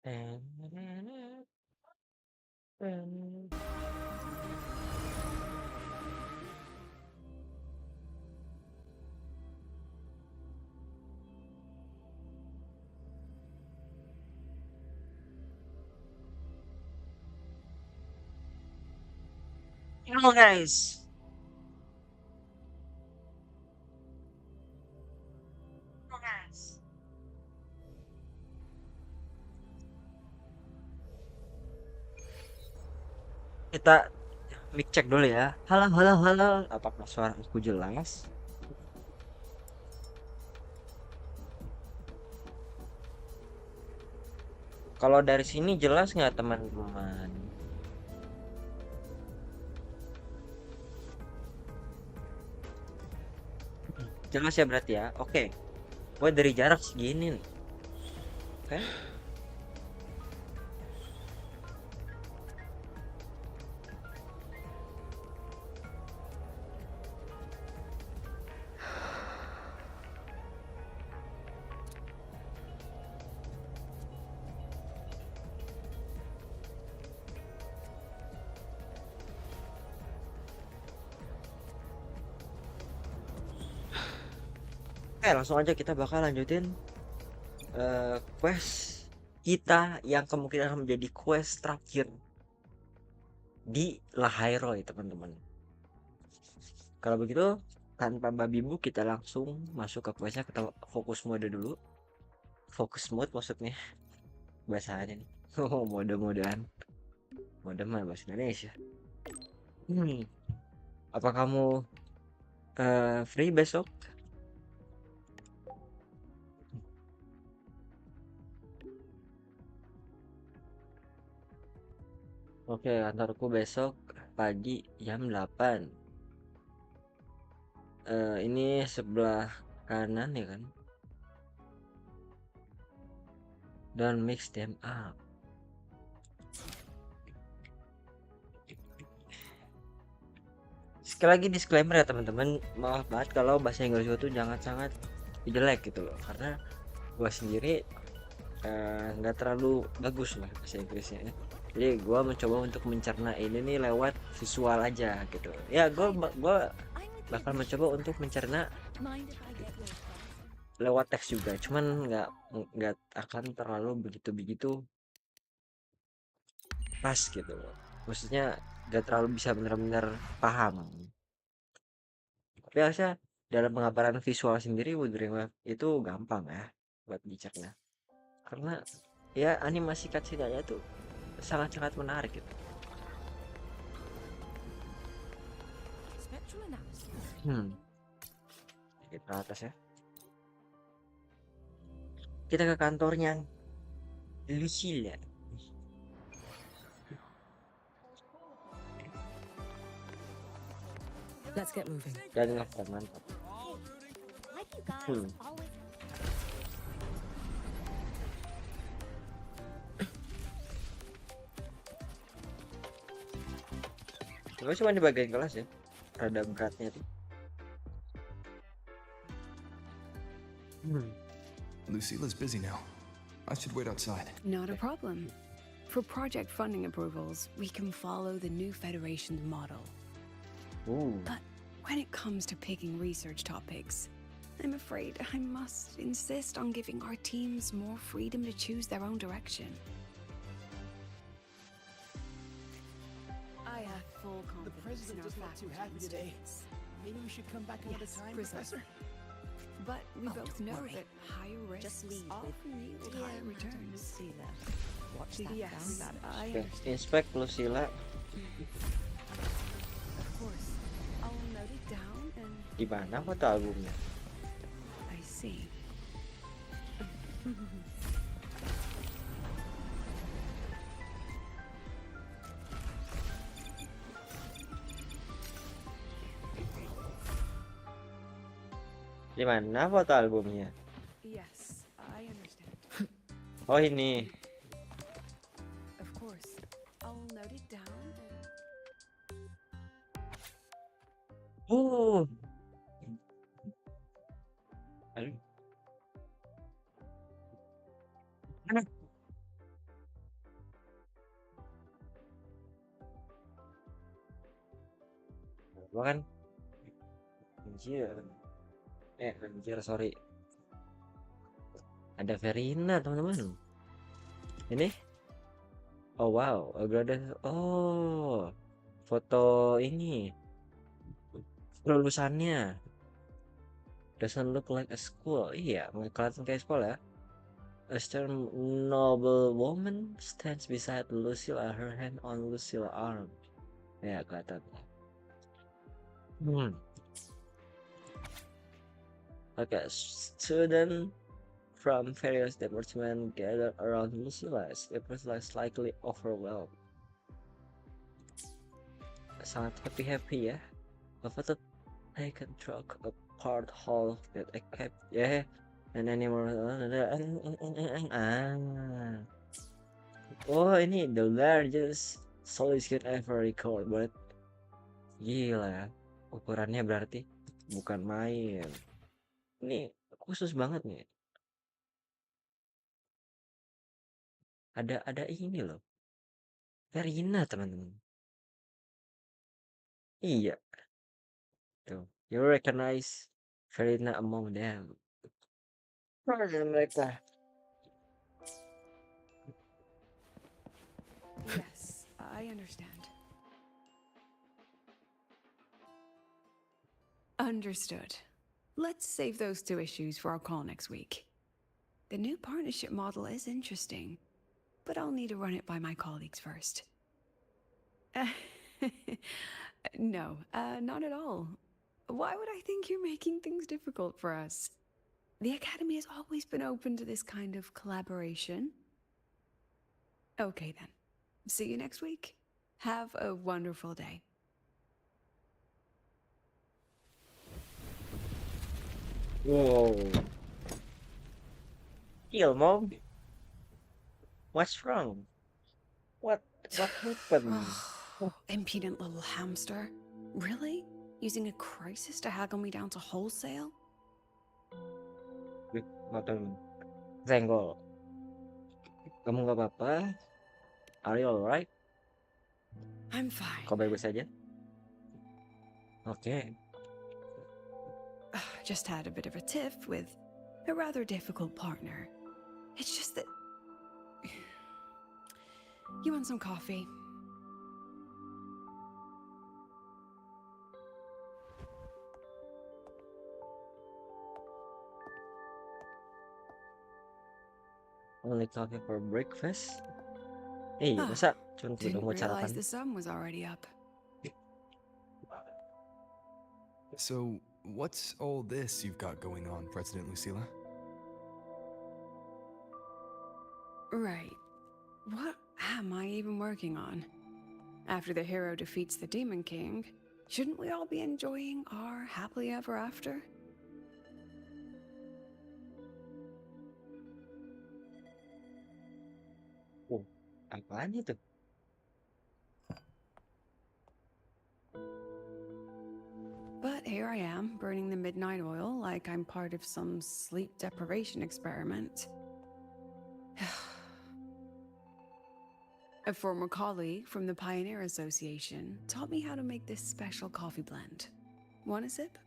Halo guys. Halo guys. Kita mic check dulu ya. Halo, halo, halo. Apakah suara aku jelas? Kalau dari sini jelas nggak teman-teman? Jelas ya berarti ya. Oke. Gue dari jarak segini nih. Oke. Oke, langsung aja kita bakal lanjutin quest kita yang kemungkinan akan menjadi quest terakhir di Lahai-Roi, teman-teman. Kalau begitu, tanpa babi bu, kita langsung masuk ke questnya. Kita fokus mode dulu. Fokus mode maksudnya bahasanya nih. Oh, mode-modean. Mode mah bahasa Indonesia. Hmm, apa kamu free besok? Oke, kantorku besok pagi jam 8. Ini sebelah kanan ya kan? Don't mix them up. Sekali lagi disclaimer ya teman-teman, maaf banget kalau bahasa Inggris gue tuh jangan sangat jelek gitu loh, karena gue sendiri nggak terlalu bagus lah bahasa Inggrisnya ya. Jadi gue mencoba untuk mencerna ini nih lewat visual aja gitu ya. Gue bakal mencoba untuk mencerna lewat teks juga, cuman nggak akan terlalu begitu pas gitu loh, maksudnya nggak terlalu bisa benar-benar paham. Tapi harusnya dalam pengabaran visual sendiri Wuthering itu gampang ya buat dicerna, karena ya animasi cutscene-nya tuh sangat-sangat menarik gitu. Hmm, kita ke atas ya. Kita ke kantornya Lucille. Let's get moving. Dan ngefan mantap. Hmm. Cuma cuma di bagian kelas ya, rada beratnya tuh. Hmm. Lucila's busy now. I should wait outside. Not a problem. For project funding approvals, we can follow the new Federation's model. Ooh. But when it comes to picking research topics, I'm afraid I must insist on giving our teams more freedom to choose their own direction. I have full The confidence in president our doesn't look too faculty happy and today. students. Maybe we should come back another Yes, time, precisely. Professor? But we Oh, both don't know worry. that higher risks leave often yield higher returns. Lucilla. Watch that Yes, down I Oke, understand. inspect Lucilla. Of course. I'll note it down and Di mana foto albumnya? I see. Di mana foto albumnya? Yes, I understand. Oh ini. Of course. I'll note it down and Uh. Aduh. Mana? Gua kan anjir. Anjir, sorry. Ada Verina, teman-teman. Ini? Oh wow, ada oh, foto ini lulusannya. Doesn't look like a school. Iya, nggak kelihatan kayak sekolah. A stern noble woman stands beside Lucilla, her hand on Lucilla's arm. Ya, kelihatan. Hmm. Okay, student from various departments gather around Lucilla. It was slightly overwhelmed. Sangat happy ya. Apa tuh? I can truck a part hall that I kept. Yeah. And anymore. Ah. Oh, ini the largest solid screen ever record. But gila ya. Ukurannya berarti bukan main. Ini khusus banget nih. Ada ini loh. Verina, teman-teman. Iya, tuh. You recognize Verina among them. Mana mereka? Yes, I understand. Understood. Let's save those two issues for our call next week. The new partnership model is interesting, but I'll need to run it by my colleagues first. No, not at all. Why would I think you're making things difficult for us? The Academy has always been open to this kind of collaboration. Okay then. See you next week. Have a wonderful day. Wow. Kill, mom. What's wrong? What happened? Impudent little hamster. Really? Using a crisis to haggle me down to wholesale? Makan senggol. Kamu nggak apa-apa? Are you alright? I'm fine. Kau baik-baik saja? Oke. Just had a bit of a tiff with a rather difficult partner. It's just that... You want some coffee? Only coffee for breakfast? Iya, masa cuma Didn't mau realize sarapan? the sun was already up. So, what's all this you've got going on, President Lucilla? Right. What am I even working on? After the hero defeats the Demon King, shouldn't we all be enjoying our happily ever after? Oh, apaan itu? But here I am, burning the midnight oil like I'm part of some sleep deprivation experiment. A former colleague from the Pioneer Association taught me how to make this special coffee blend. Want a sip?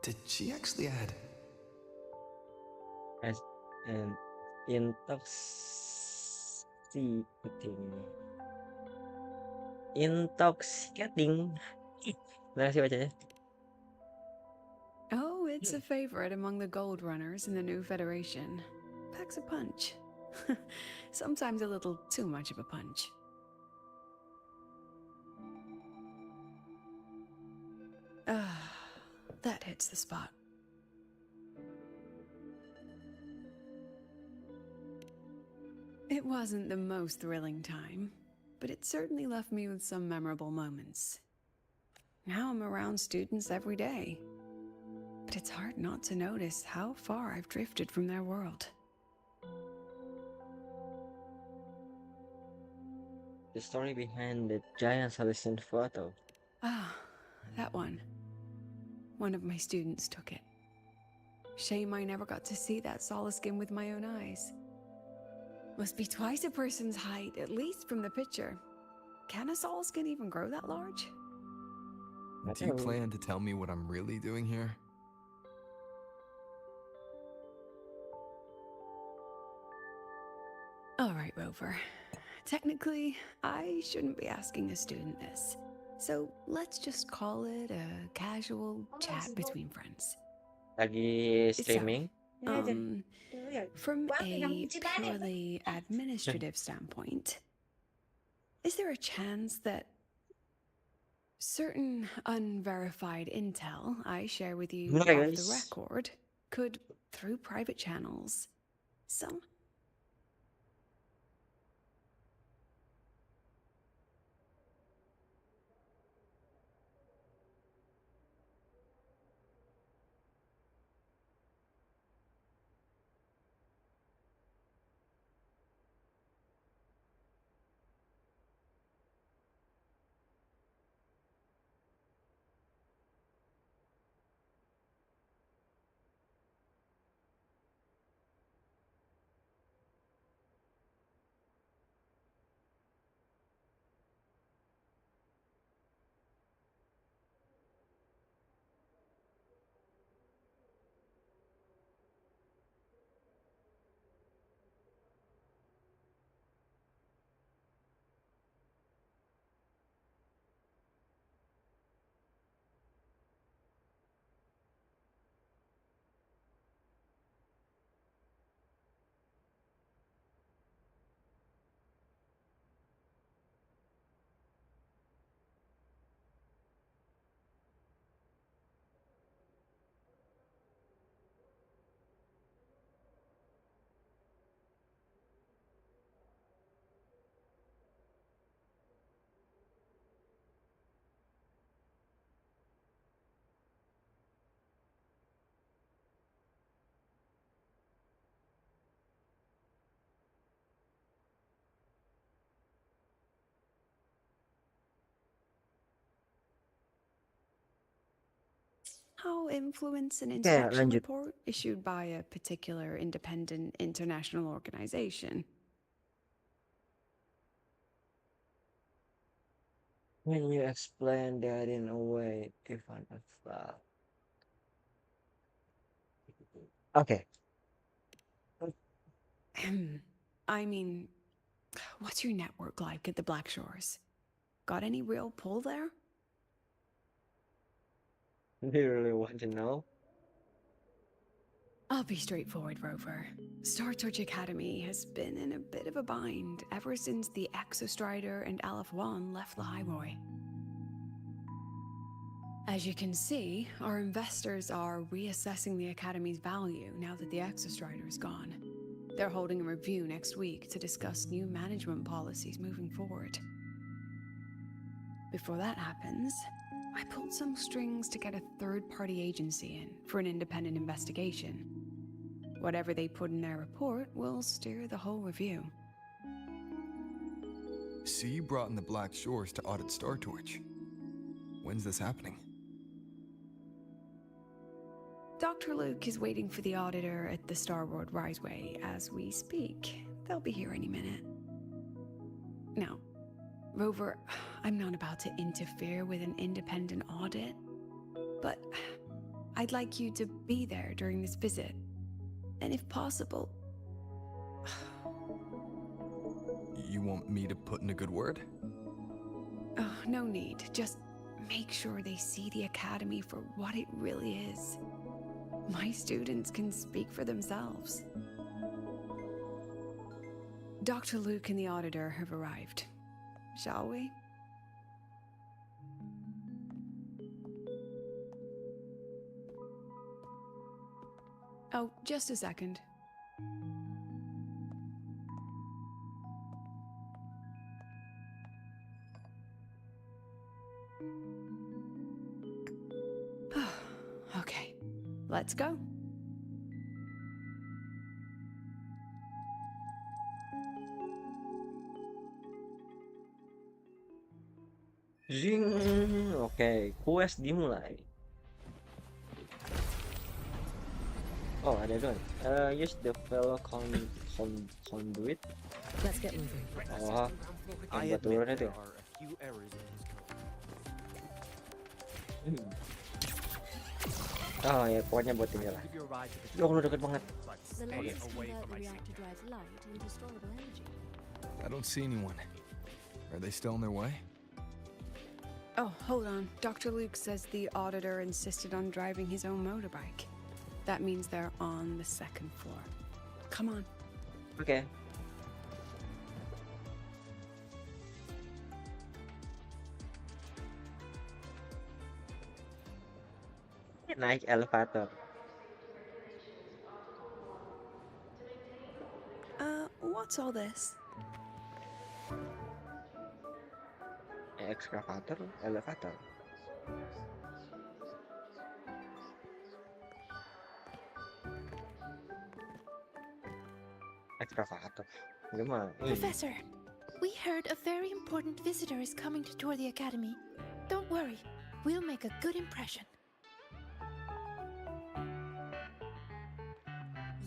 Did she actually add? As an intoxicating. Intoxicating. Gimana sih bacanya? Oh, it's a favorite among the gold runners in the new Federation. Packs a punch. Sometimes a little too much of a punch. That hits the spot. It wasn't the most thrilling time, but it certainly left me with some memorable moments. Now I'm around students every day, but it's hard not to notice how far I've drifted from their world. The story behind the giant celestine photo. Ah, that one. one of my students took it. Shame I never got to see that solace skin with my own eyes. Must be twice a person's height, at least from the picture. Can a solace skin even grow that large? Do you plan to tell me what I'm really doing here? All right, Rover. Technically, I shouldn't be asking a student this. So let's just call it a casual chat between friends. Lagi So, streaming. from a purely administrative standpoint, is there a chance that certain unverified intel I share with you off Nice. the record could, through private channels, some... How influence an inspection lanjut. report issued by a particular independent international organization? When you explain that in a way, even if okay. I mean, what's your network like at the Black Shores? Got any real pull there? Do you really want to know? I'll be straightforward, Rover. Star Search Academy has been in a bit of a bind ever since the Exostrider and Aleph One left Lahai-Roi. As you can see, our investors are reassessing the Academy's value now that the Exostrider is gone. They're holding a review next week to discuss new management policies moving forward. Before that happens, I pulled some strings to get a third-party agency in for an independent investigation. Whatever they put in their report will steer the whole review. So you brought in the Black Shores to audit Star Torch. When's this happening? Dr. Luke is waiting for the auditor at the Starboard Riseway as we speak. They'll be here any minute. Now, Rover, I'm not about to interfere with an independent audit, but I'd like you to be there during this visit. And if possible... You want me to put in a good word? Oh, no need. Just make sure they see the Academy for what it really is. My students can speak for themselves. Dr. Luke and the auditor have arrived. Shall we? Oh, just a second. Okay, let's go. Zing. Oke, quest dimulai. Oh, ada doang. Use the fellow conduit. Let's get moving. Oh, yang buat turun itu. there are a few errors in his code. Oh ya, pokoknya buat ini lah. Give you a ride to the Yo, udah deket banget. but The stay lasers away convert from the my reactor drive's light into storable energy. I don't see anyone. Are they still on their way? Oh, hold on. Dr. Luke says the auditor insisted on driving his own motorbike. That means they're on the second floor. Come on. Oke. Naik elevator. What's all this? Excavator, elevator. Excavator. Gimana? Professor, we heard a very important visitor is coming to tour the academy. Don't worry, we'll make a good impression.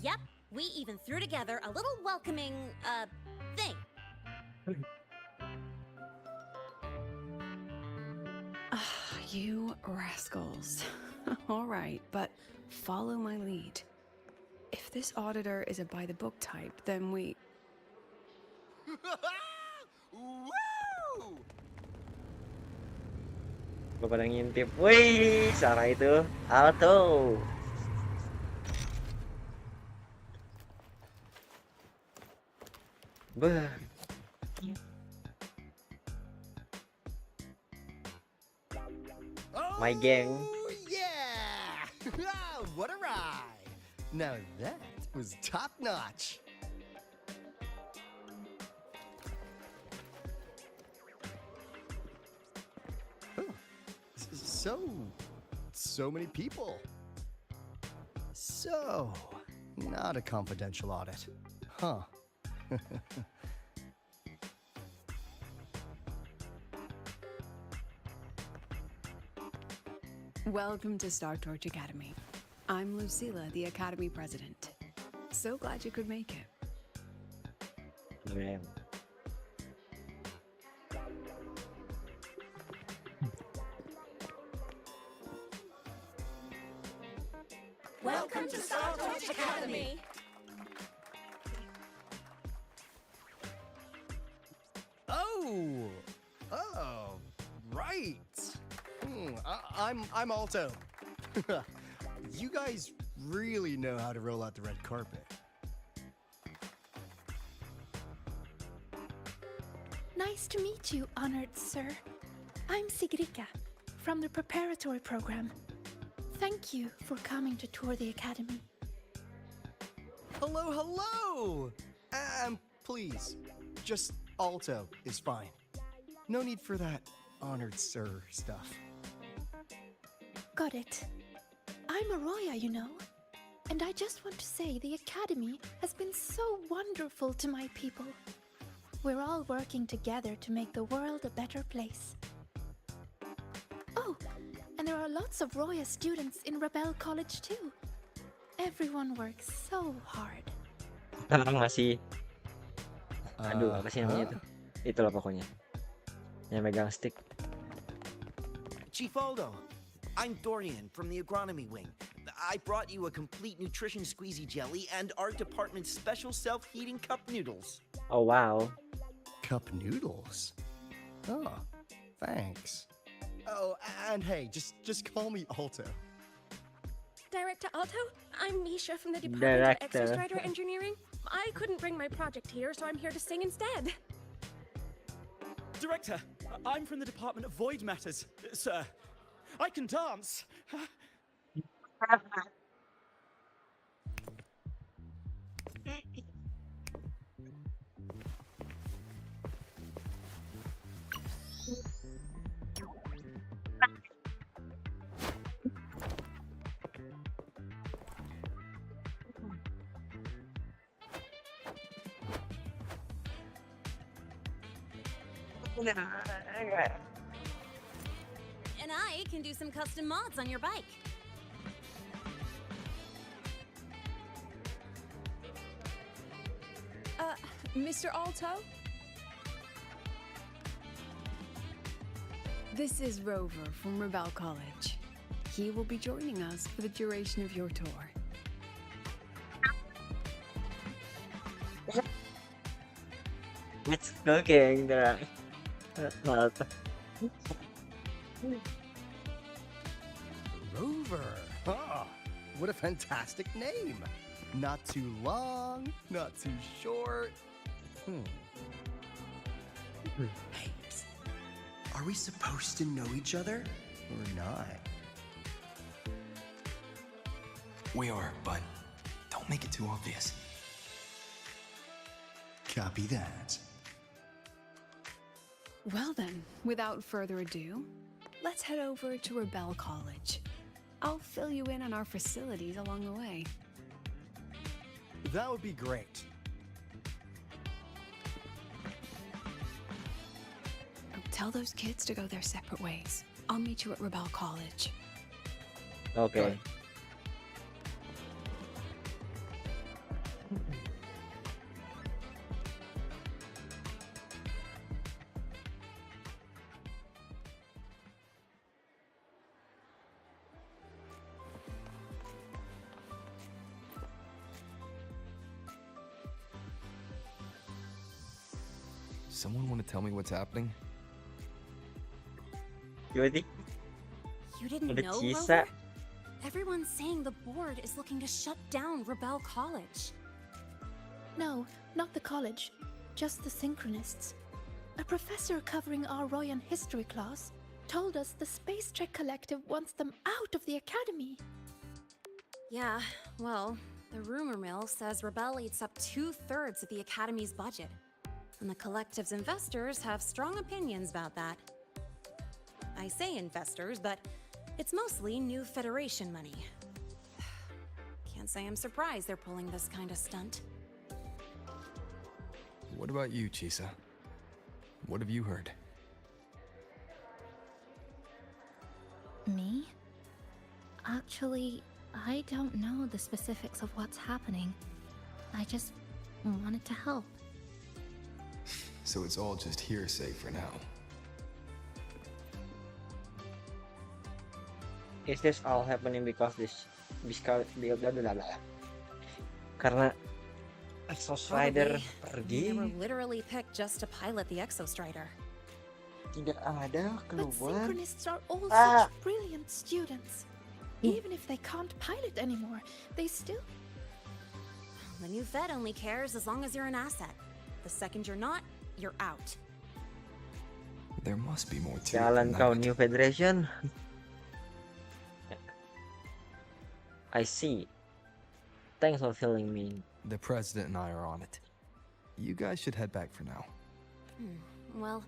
Yep, we even threw together a little welcoming, thing. You rascals. All right, but follow my lead. If this auditor is a by-the-book type, then we... Woo! Gue pada ngintip. Wih, sama itu. Auto. Bah. My gang. Oh, yeah! What a ride! Now that was top notch. Huh. So many people. So, not a confidential audit. Huh. Welcome to Star Torch Academy. I'm Lucilla, the Academy President. So glad you could make it. Damn. Welcome to Star Torch Academy. Oh, right. I'm Alto. You guys really know how to roll out the red carpet. Nice to meet you, honored sir. I'm Sigrika, from the preparatory program. Thank you for coming to tour the academy. Hello! Please, just Alto is fine. No need for that honored sir stuff. Got it. I'm Arroya, you know. And I just want to say the academy has been so wonderful to my people. We're all working together to make the world a better place. Oh, and there are lots of Roya students in Rebel College too. Everyone works so hard. Sekarang masih. Aduh, apa sih namanya huh? tuh? Itulah pokoknya. Yang megang stick. Chief Aldo, I'm Dorian from the agronomy wing. I brought you a complete nutrition squeezy jelly and our department's special self-heating cup noodles. Oh wow. Cup noodles? Oh, thanks. Oh, and hey, just call me Alto. Director Alto, I'm Misha from the Department of Director. Exostrider Engineering. I couldn't bring my project here, so I'm here to sing instead. Director, I'm from the Department of Void Matters, sir. I can dance. And I can do some custom mods on your bike. Mr. Alto? This is Rover from Rebel College. He will be joining us for the duration of your tour. It's cooking there. Rover. Ah, what a fantastic name. Not too long, not too short. Hey, are we supposed to know each other or not? We are, but don't make it too obvious. Copy that. Well then, without further ado, let's head over to Rebel College. I'll fill you in on our facilities along the way. That would be great. Tell those kids to go their separate ways. I'll meet you at Rebel College. Okay. Someone want to tell me what's happening? Gimana? You didn't Ada know, Cisa. Rover? Everyone's saying the board is looking to shut down Rebel College. No, not the college, just the synchronists. A professor covering our Royan history class told us the Space Trek Collective wants them out of the academy. Yeah, well, the rumor mill says Rebel eats up 2/3 of the academy's budget. And the collective's investors have strong opinions about that. I say investors, but it's mostly new Federation money. Can't say I'm surprised they're pulling this kind of stunt. What about you, Chisa? What have you heard? Me? Actually, I don't know the specifics of what's happening. I just wanted to help. So it's all just hearsay for now. Is this all happening because bla bla bla bla. Karena Exostrider They were pergi, literally picked just to pilot the Exostrider. tidak ada But keluar. synchronists are all Ah. such brilliant students. Even if they can't pilot anymore, they still... The new Fed only cares as long as you're an asset. The second you're not, you're out. There must be more to it Jalan than kau that. New Federation. I see. Thanks for filling me in. The president and I are on it. You guys should head back for now. Well,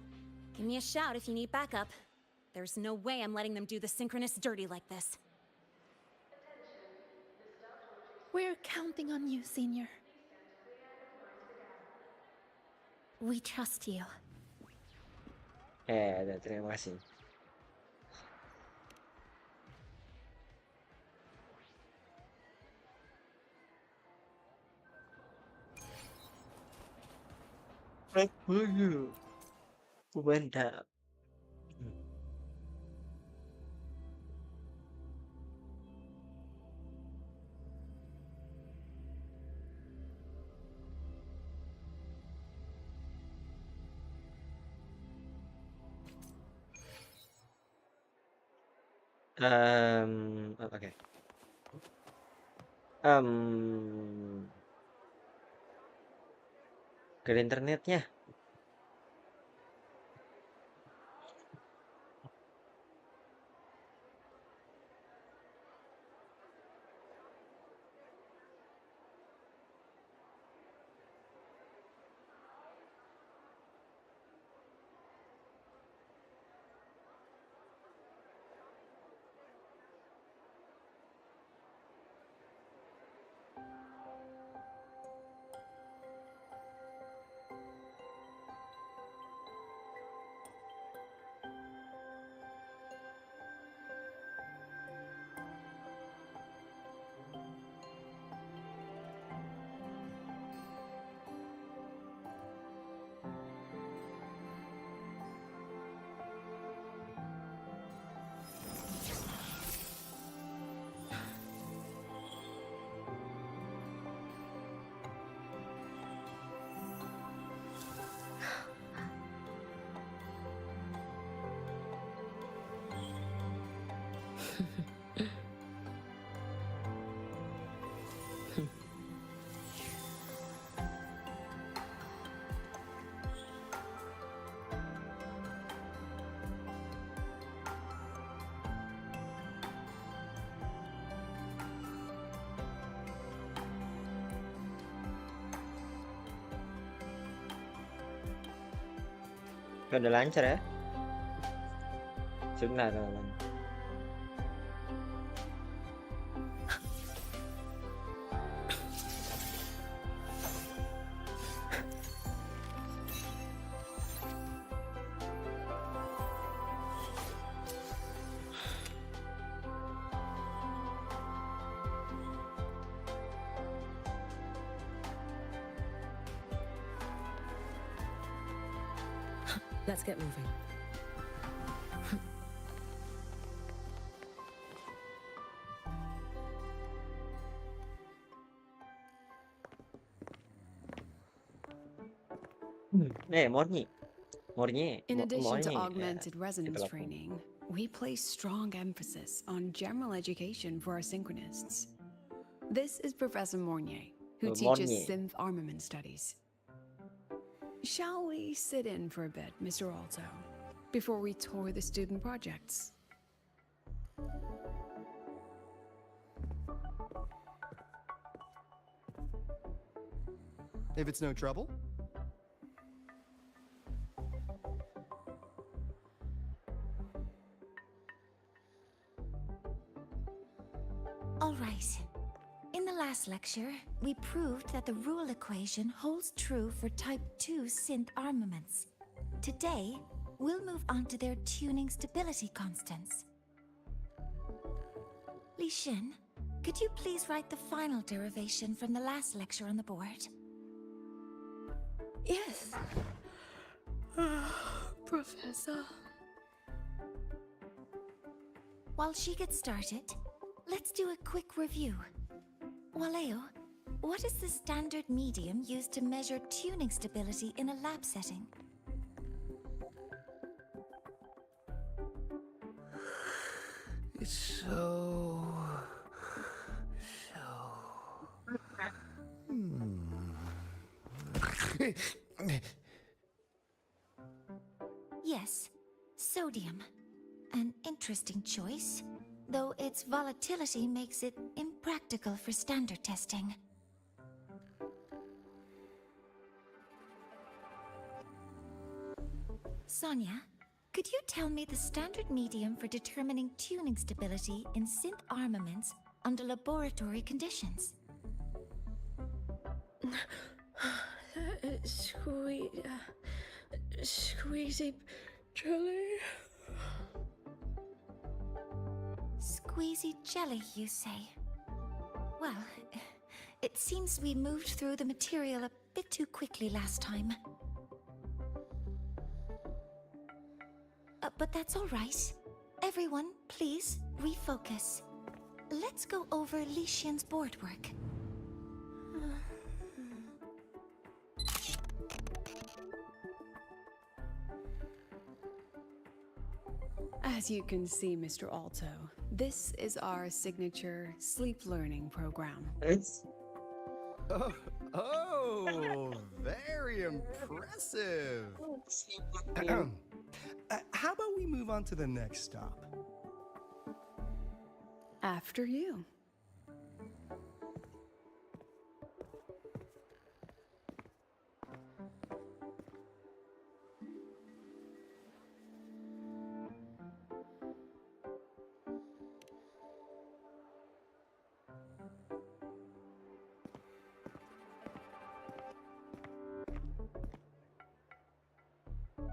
give me a shout if you need backup. There's no way I'm letting them do the Synchronists dirty like this. We're counting on you, Senior. We trust you. Terima kasih. Mantap. Oke. Ke internetnya. Udah lancar ya. Sebentar teman. Let's get moving. Morny. Morny. In addition to Morny. augmented resonance lakukan. training, we place strong emphasis on general education for our synchronists. This is Professor Mornier, who teaches Mornier. synth armament studies. Shall we sit in for a bit, Mr. Alto, before we tour the student projects? If it's no trouble. All right. In the last lecture, we proved that the rule equation holds true for Type 2 synth armaments. Today, we'll move on to their tuning stability constants. Li Xin, could you please write the final derivation from the last lecture on the board? Yes. Professor. While she gets started, let's do a quick review. Waleo, what is the standard medium used to measure tuning stability in a lab setting? It's Yes, sodium. An interesting choice, though its volatility makes it impractical for standard testing. Sonia, could you tell me the standard medium for determining tuning stability in synth armaments under laboratory conditions? Squeezy jelly. Squeezy jelly, you say? Well, it seems we moved through the material a bit too quickly last time. But that's all right. Everyone, please, refocus. Let's go over Li Xian's board work. As you can see, Mr. Alto, this is our signature sleep learning program. Oh, very impressive. How about we move on to the next stop? After you.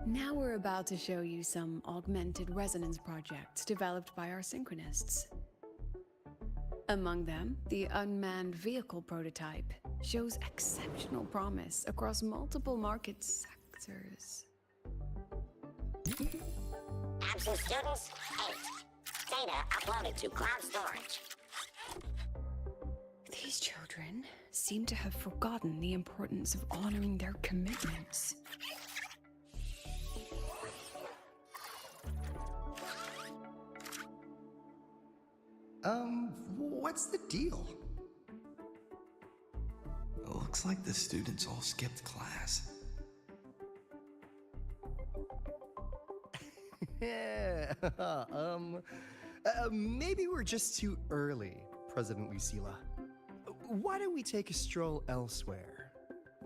Now we're about to show you some augmented resonance projects developed by our synchronists. Among them, the unmanned vehicle prototype shows exceptional promise across multiple market sectors. Absent students, 8. Data uploaded to cloud storage. These children seem to have forgotten the importance of honoring their commitments. What's the deal? It looks like the students all skipped class. Yeah, maybe we're just too early, President Lucila. Why don't we take a stroll elsewhere?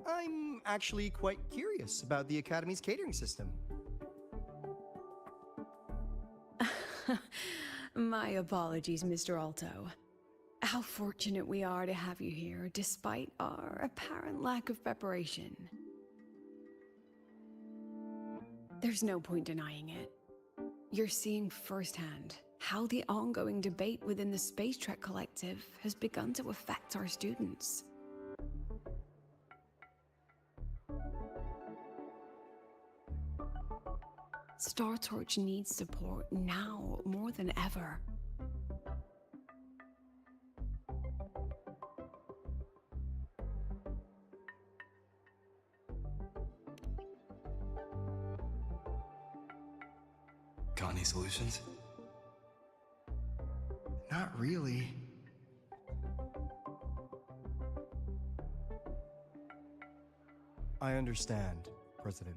I'm actually quite curious about the Academy's catering system. My apologies, Mr. Alto. How fortunate we are to have you here, despite our apparent lack of preparation. There's no point denying it. You're seeing firsthand how the ongoing debate within the Space Trek Collective has begun to affect our students. Star Torch needs support now more than ever. Got any solutions? Not really. I understand, President.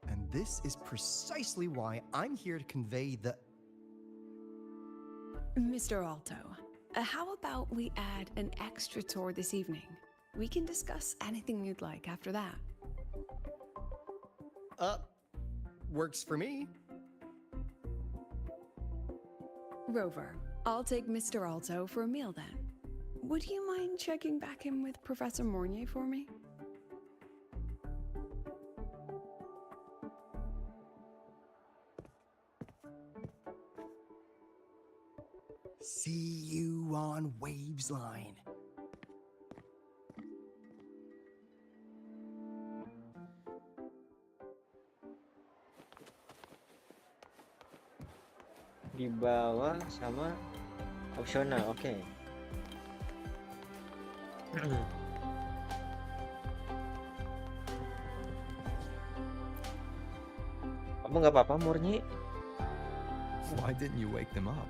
And this is precisely why I'm here to convey the... Mr. Alto, how about we add an extra tour this evening? We can discuss anything you'd like after that. Works for me. Rover, I'll take Mr. Alto for a meal then. Would you mind checking back in with Professor Mornier for me? See you on Waves Line. Dibawa sama opsional, oke. Kamu nggak apa-apa, Murni? Why didn't you wake them up?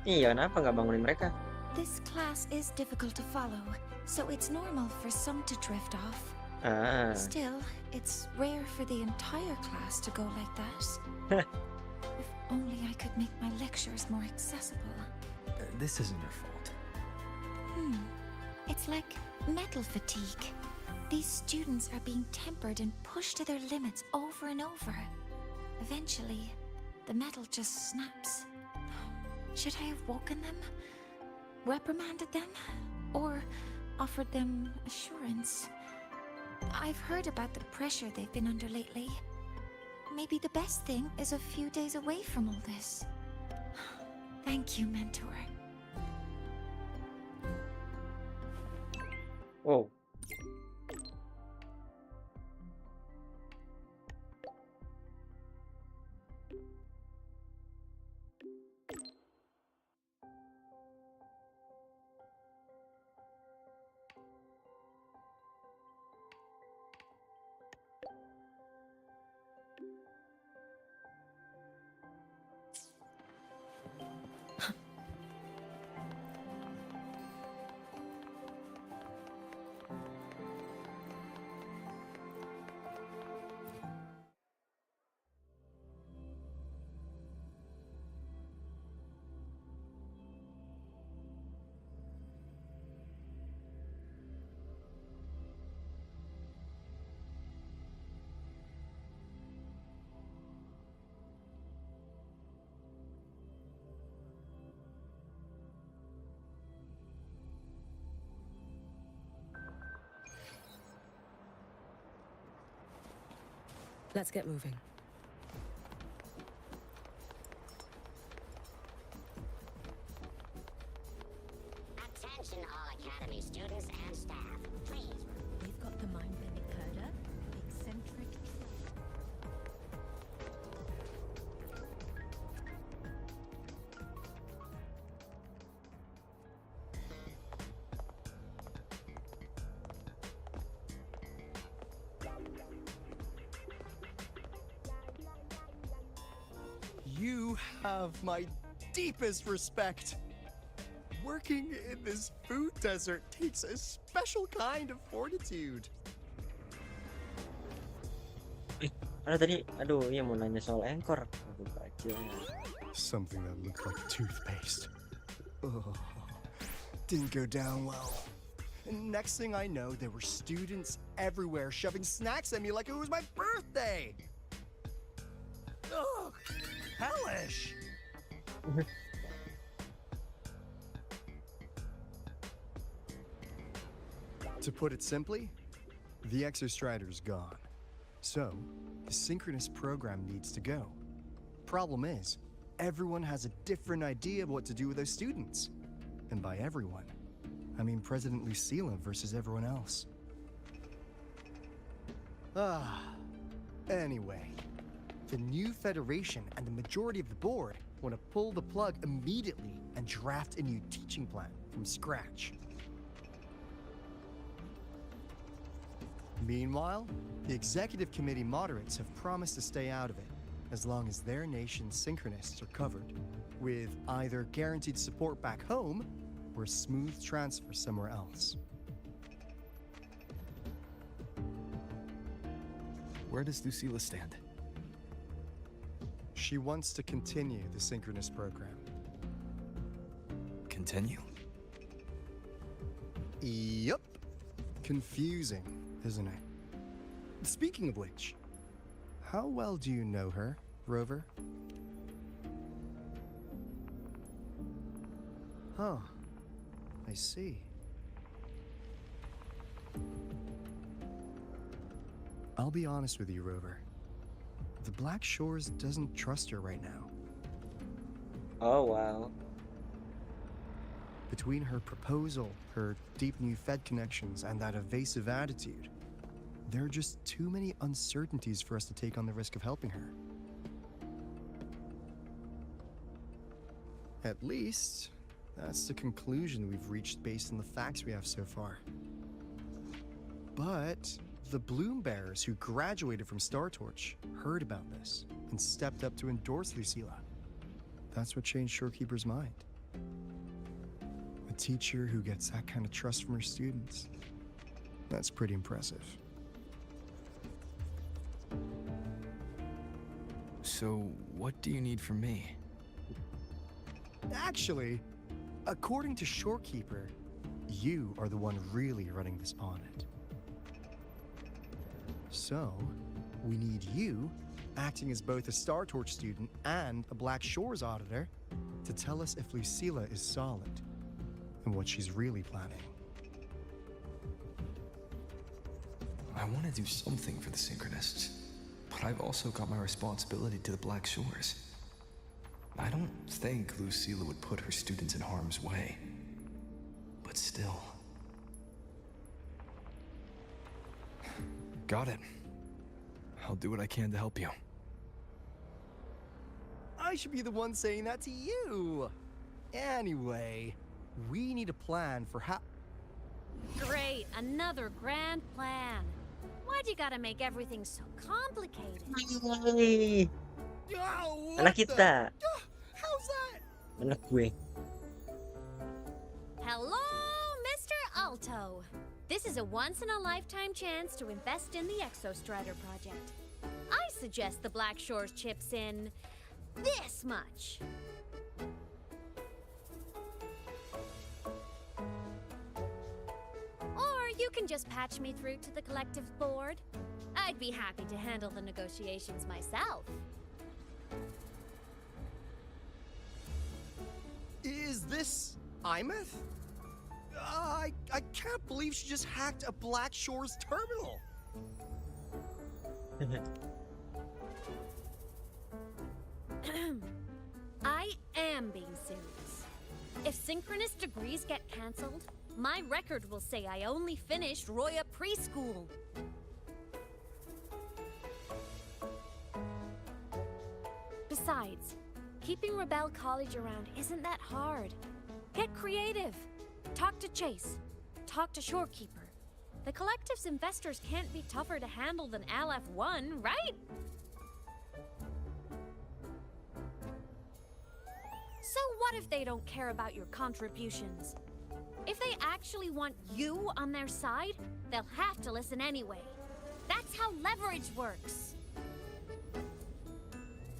Iya, kenapa nggak bangunin mereka? This class is difficult to follow, so it's normal for some to drift off. Ah. Still, it's rare for the entire class to go like that. If only I could make my lectures more accessible. This isn't your fault. It's like metal fatigue. These students are being tempered and pushed to their limits over and over. Eventually, the metal just snaps. Should I have woken them, reprimanded them, or offered them assurance? I've heard about the pressure they've been under lately. Maybe the best thing is a few days away from all this. Thank you, mentor. Wow. Let's get moving. Attention all Academy students and staff. Please. We've got the mind-bending herder, the eccentric... You have my deepest respect. Working in this food desert takes a special kind of fortitude. Tadi, aduh, iya mau nanya soal Anchor. Aku baca. Something that looked like toothpaste. Oh, didn't go down well. And next thing I know, there were students everywhere shoving snacks at me like it was my birthday. Ugh, hellish. To put it simply, the Exostrider's gone. So, the synchronous program needs to go. Problem is, everyone has a different idea of what to do with those students. And by everyone, I mean President Lucilla versus everyone else. Anyway, the new Federation and the majority of the board want to pull the plug immediately and draft a new teaching plan from scratch. Meanwhile, the executive committee moderates have promised to stay out of it as long as their nation's synchronists are covered, with either guaranteed support back home or a smooth transfer somewhere else. Where does Lucilla stand? She wants to continue the synchronous program. Continue? Yup. Confusing, isn't it? Speaking of which, how well do you know her, Rover? Huh. I see. I'll be honest with you, Rover. The Black Shores doesn't trust her right now. Oh, wow. Between her proposal, her deep new Fed connections, and that evasive attitude, there are just too many uncertainties for us to take on the risk of helping her. At least, that's the conclusion we've reached based on the facts we have so far. But the Bloom Bearers who graduated from Star Torch heard about this and stepped up to endorse Lucilla. That's what changed Shorekeeper's mind. A teacher who gets that kind of trust from her students. That's pretty impressive. So, what do you need from me? Actually, according to Shorekeeper, you are the one really running this audit. So, we need you, acting as both a Star Torch student and a Black Shores auditor, to tell us if Lucilla is solid and what she's really planning. I want to do something for the Synchronists, but I've also got my responsibility to the Black Shores. I don't think Lucilla would put her students in harm's way, but still. Got it. I'll do what I can to help you. I should be the one saying that to you. Anyway, we need a plan for how... Great, another grand plan. Why'd you gotta make everything so complicated? Yeay. Oh, Anak kita. How's that? Anak gue. Hello, Mr. Alto. This is a once-in-a-lifetime chance to invest in the Exostrider project. I suggest the Black Shores chips in this much. Or you can just patch me through to the collective board. I'd be happy to handle the negotiations myself. Is this Imeth? I can't believe she just hacked a Black Shores terminal. I am being serious. If synchronous degrees get cancelled, my record will say I only finished Roya preschool. Besides, keeping Rebel College around isn't that hard. Get creative. Talk to Chase. Talk to Shorekeeper. The Collective's investors can't be tougher to handle than LF1, right? So what if they don't care about your contributions? If they actually want you on their side, they'll have to listen anyway. That's how leverage works.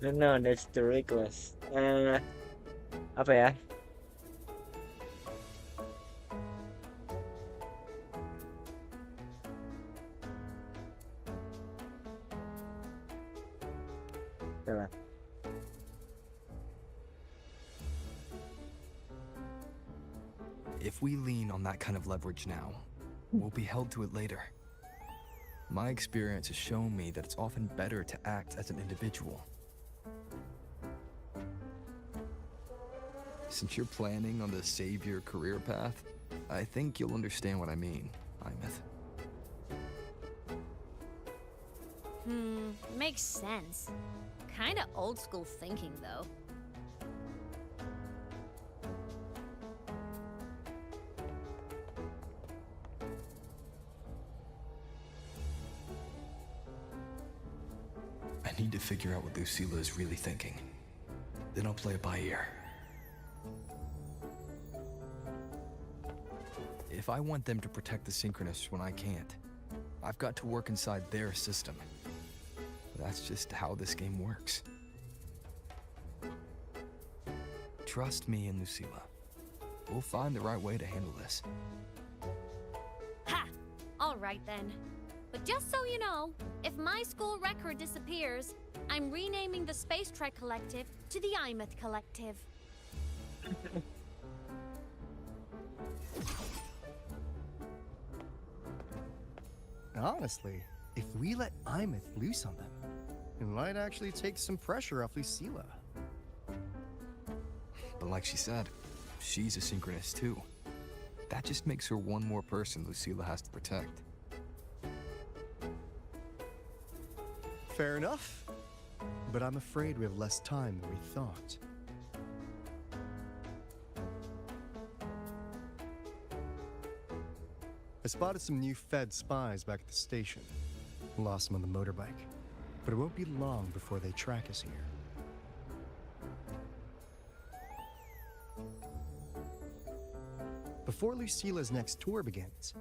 No, that's the request. Apa ya? Coba. If we lean on that kind of leverage now, we'll be held to it later. My experience has shown me that it's often better to act as an individual. Since you're planning on the savior career path, I think you'll understand what I mean, Imeth. Makes sense. Kinda old school thinking, though. I need to figure out what Lucilla is really thinking. Then I'll play it by ear. If I want them to protect the Synchronists when I can't, I've got to work inside their system. That's just how this game works. Trust me and Lucilla. We'll find the right way to handle this. Ha! Alright then. But just so you know, if my school record disappears, I'm renaming the Space Trek Collective to the Imeth Collective. Honestly, if we let Imeth loose on them, it might actually take some pressure off Lucilla. But like she said, she's a Synchronist too. That just makes her one more person Lucilla has to protect. Fair enough. But I'm afraid we have less time than we thought. I spotted some new Fed spies back at the station. Lost them on the motorbike. But it won't be long before they track us here. Before Lucilla's next tour begins,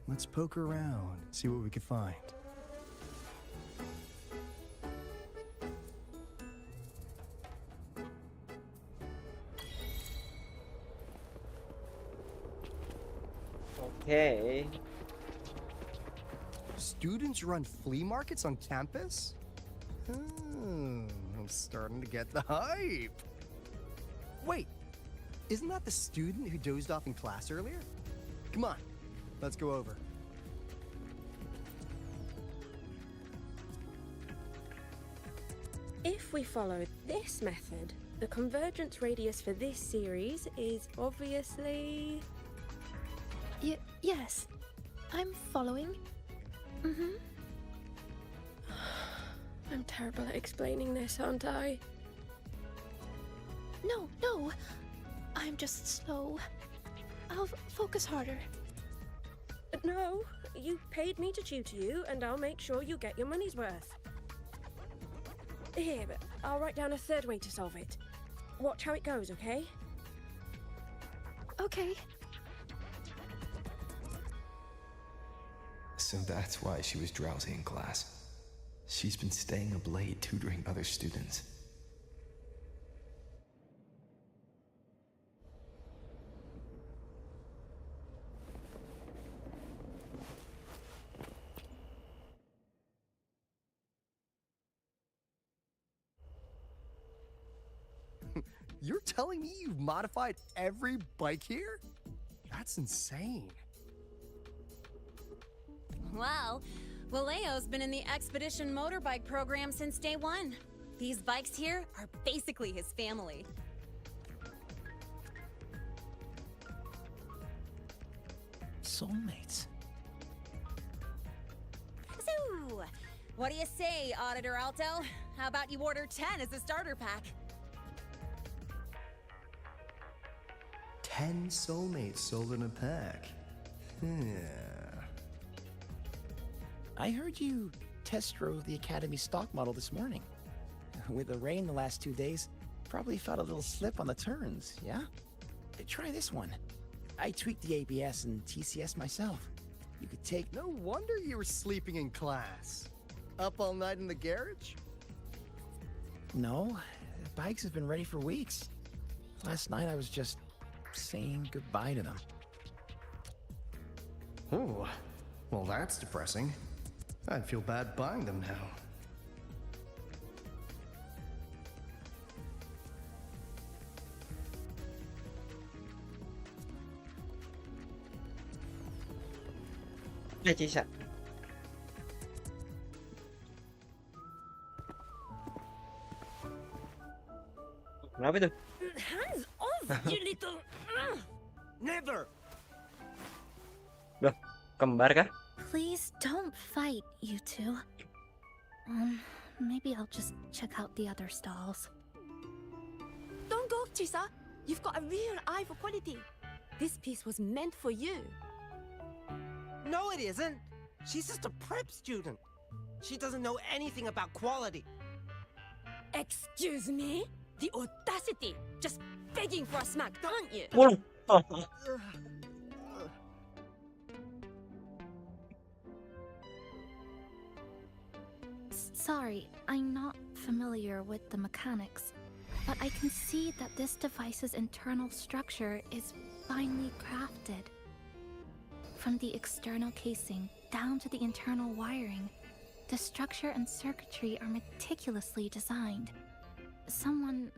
let's poke around and see what we can find. Okay. Students run flea markets on campus? I'm starting to get the hype. Wait, isn't that the student who dozed off in class earlier? Come on, let's go over. If we follow this method, the convergence radius for this series is obviously... Yes, I'm following. I'm terrible at explaining this, aren't I? No, I'm just slow. I'll focus harder. No, you paid me to tutor you, and I'll make sure you get your money's worth. Here, I'll write down a third way to solve it. Watch how it goes, okay? Okay. So that's why she was drowsy in class. She's been staying up late tutoring other students. You're telling me you've modified every bike here? That's insane. Well, Waleo's been in the Expedition motorbike program since day one. These bikes here are basically his family. Soulmates. So, what do you say, Auditor Alto? How about you order 10 as a starter pack? 10 soulmates sold in a pack. I heard you test drove the Academy stock model this morning. With the rain the last 2 days, probably felt a little slip on the turns, yeah? Try this one. I tweaked the ABS and TCS myself. You could take... No wonder you were sleeping in class. Up all night in the garage? No, the bikes have been ready for weeks. Last night I was just saying goodbye to them. Oh, well that's depressing. I'd feel bad buying them now. Cisa. Kenapa tuh? Hands off, you little. Never! Loh, kembar kah? Please don't fight, you two. Maybe I'll just check out the other stalls. Don't go, Chisa. You've got a real eye for quality. This piece was meant for you. No, it isn't. She's just a prep student. She doesn't know anything about quality. Excuse me? The audacity! Just begging for a smack, aren't you? Sorry, I'm not familiar with the mechanics, but I can see that this device's internal structure is finely crafted. From the external casing down to the internal wiring, the structure and circuitry are meticulously designed. Someone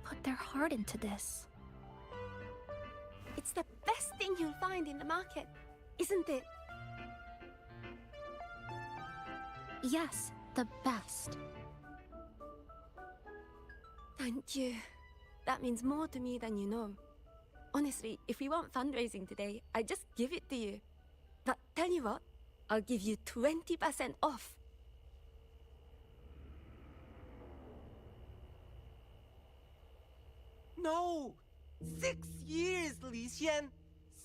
put their heart into this. It's the best thing you'll find in the market, isn't it? Yes, the best. Thank you. That means more to me than you know. Honestly, if we want fundraising today, I'd just give it to you. But tell you what, I'll give you 20% off. No! 6 years, Li Xian!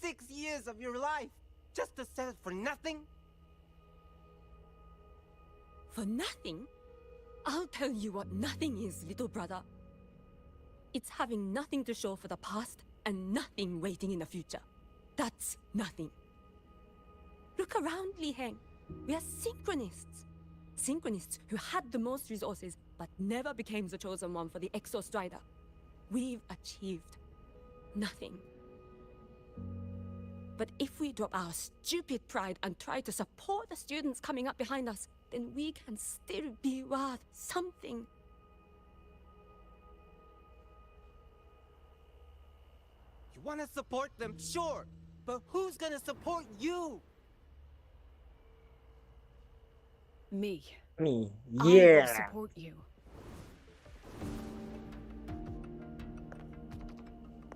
6 years of your life! Just to sell it for nothing? For nothing? I'll tell you what nothing is, little brother. It's having nothing to show for the past and nothing waiting in the future. That's nothing. Look around, Li Heng. We are synchronists. Synchronists who had the most resources but never became the chosen one for the Exo Strider. We've achieved nothing. But if we drop our stupid pride and try to support the students coming up behind us, then we can still be worth something. You want to support them, sure, but who's gonna support you? Me. Me. I will Yeah. support you.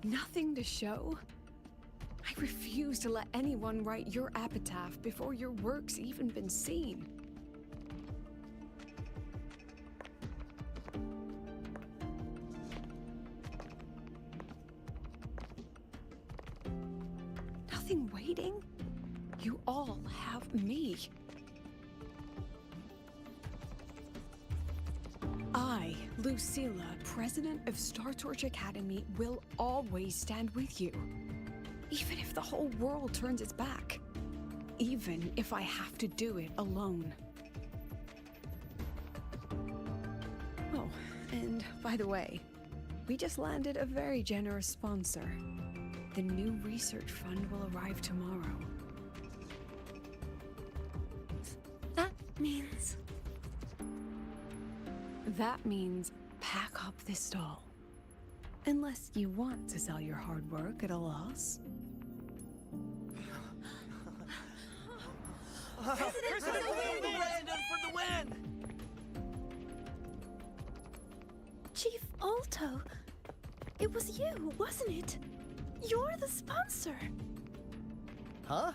Nothing to show? I refuse to let anyone write your epitaph before your work's even been seen. Nothing waiting? You all have me. I, Lucilla, president of Star Torch Academy, will always stand with you. Even if the whole world turns its back. Even if I have to do it alone. Oh, and by the way, we just landed a very generous sponsor. The new research fund will arrive tomorrow. That means... That means pack up this stall. Unless you want to sell your hard work at a loss. President for the win! Chief Alto, it was you, wasn't it? You're the sponsor. Huh?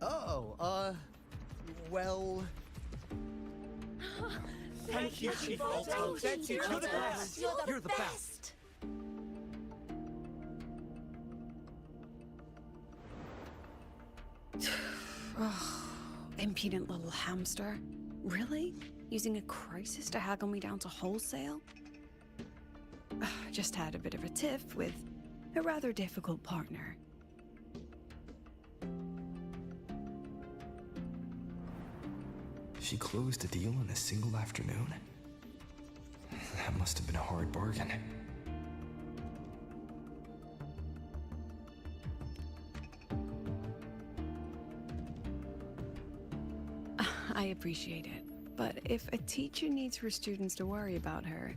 Oh, well... Thank you, Chief Alto. Thank you. You're the best. You're the best. Impudent little hamster. Really? Using a crisis to haggle me down to wholesale? Just had a bit of a tiff with a rather difficult partner. She closed a deal in a single afternoon? That must have been a hard bargain. I appreciate it, but if a teacher needs her students to worry about her,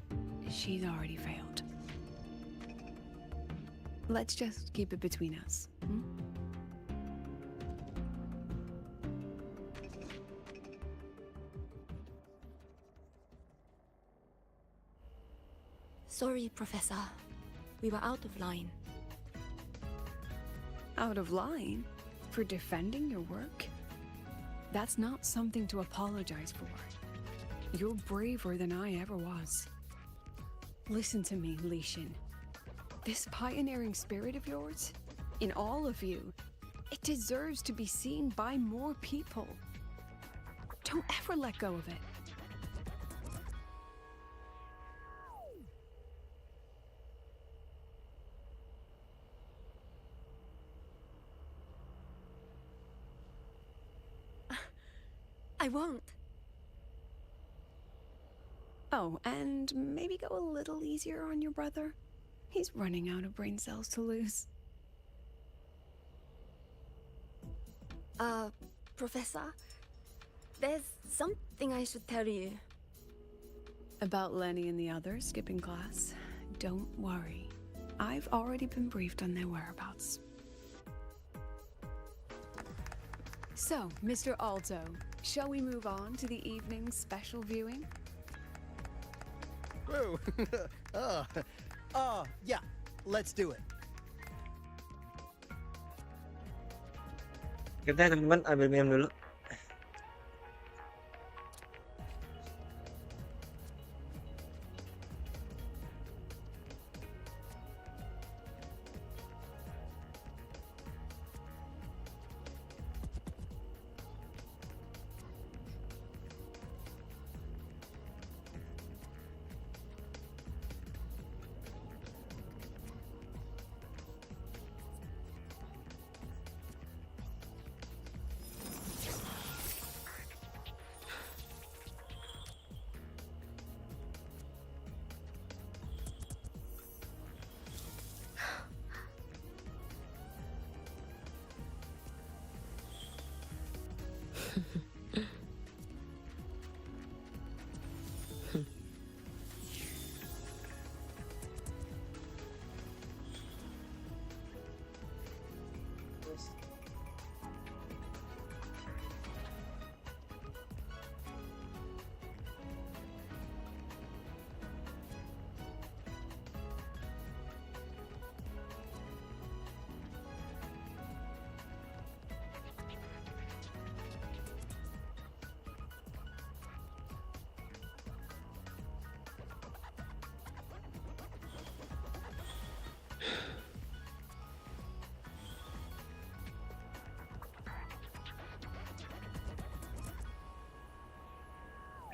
she's already failed. Let's just keep it between us. Sorry, Professor. We were out of line. Out of line? For defending your work? That's not something to apologize for. You're braver than I ever was. Listen to me, Lishin. This pioneering spirit of yours, in all of you, it deserves to be seen by more people. Don't ever let go of it. I won't. Oh, and maybe go a little easier on your brother. He's running out of brain cells to lose. Professor, there's something I should tell you. About Lenny and the others skipping class? Don't worry. I've already been briefed on their whereabouts. So, Mr. Alto, shall we move on to the evening's special viewing? Whoa. Yeah, let's do it. Kita teman-teman ambil minum dulu.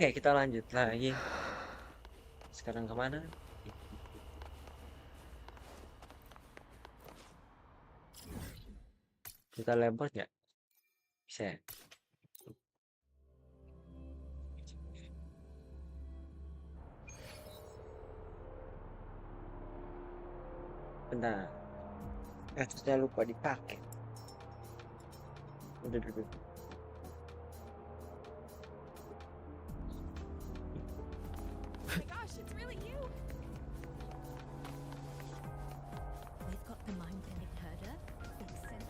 Oke, kita lanjut lagi. Sekarang kemana? Kita lempar nggak? Bisa ya? Bentar. Saya lupa dipakai. Udah dulu. Oh my gosh, it's really you! We've got the mind-bending herder, big sense.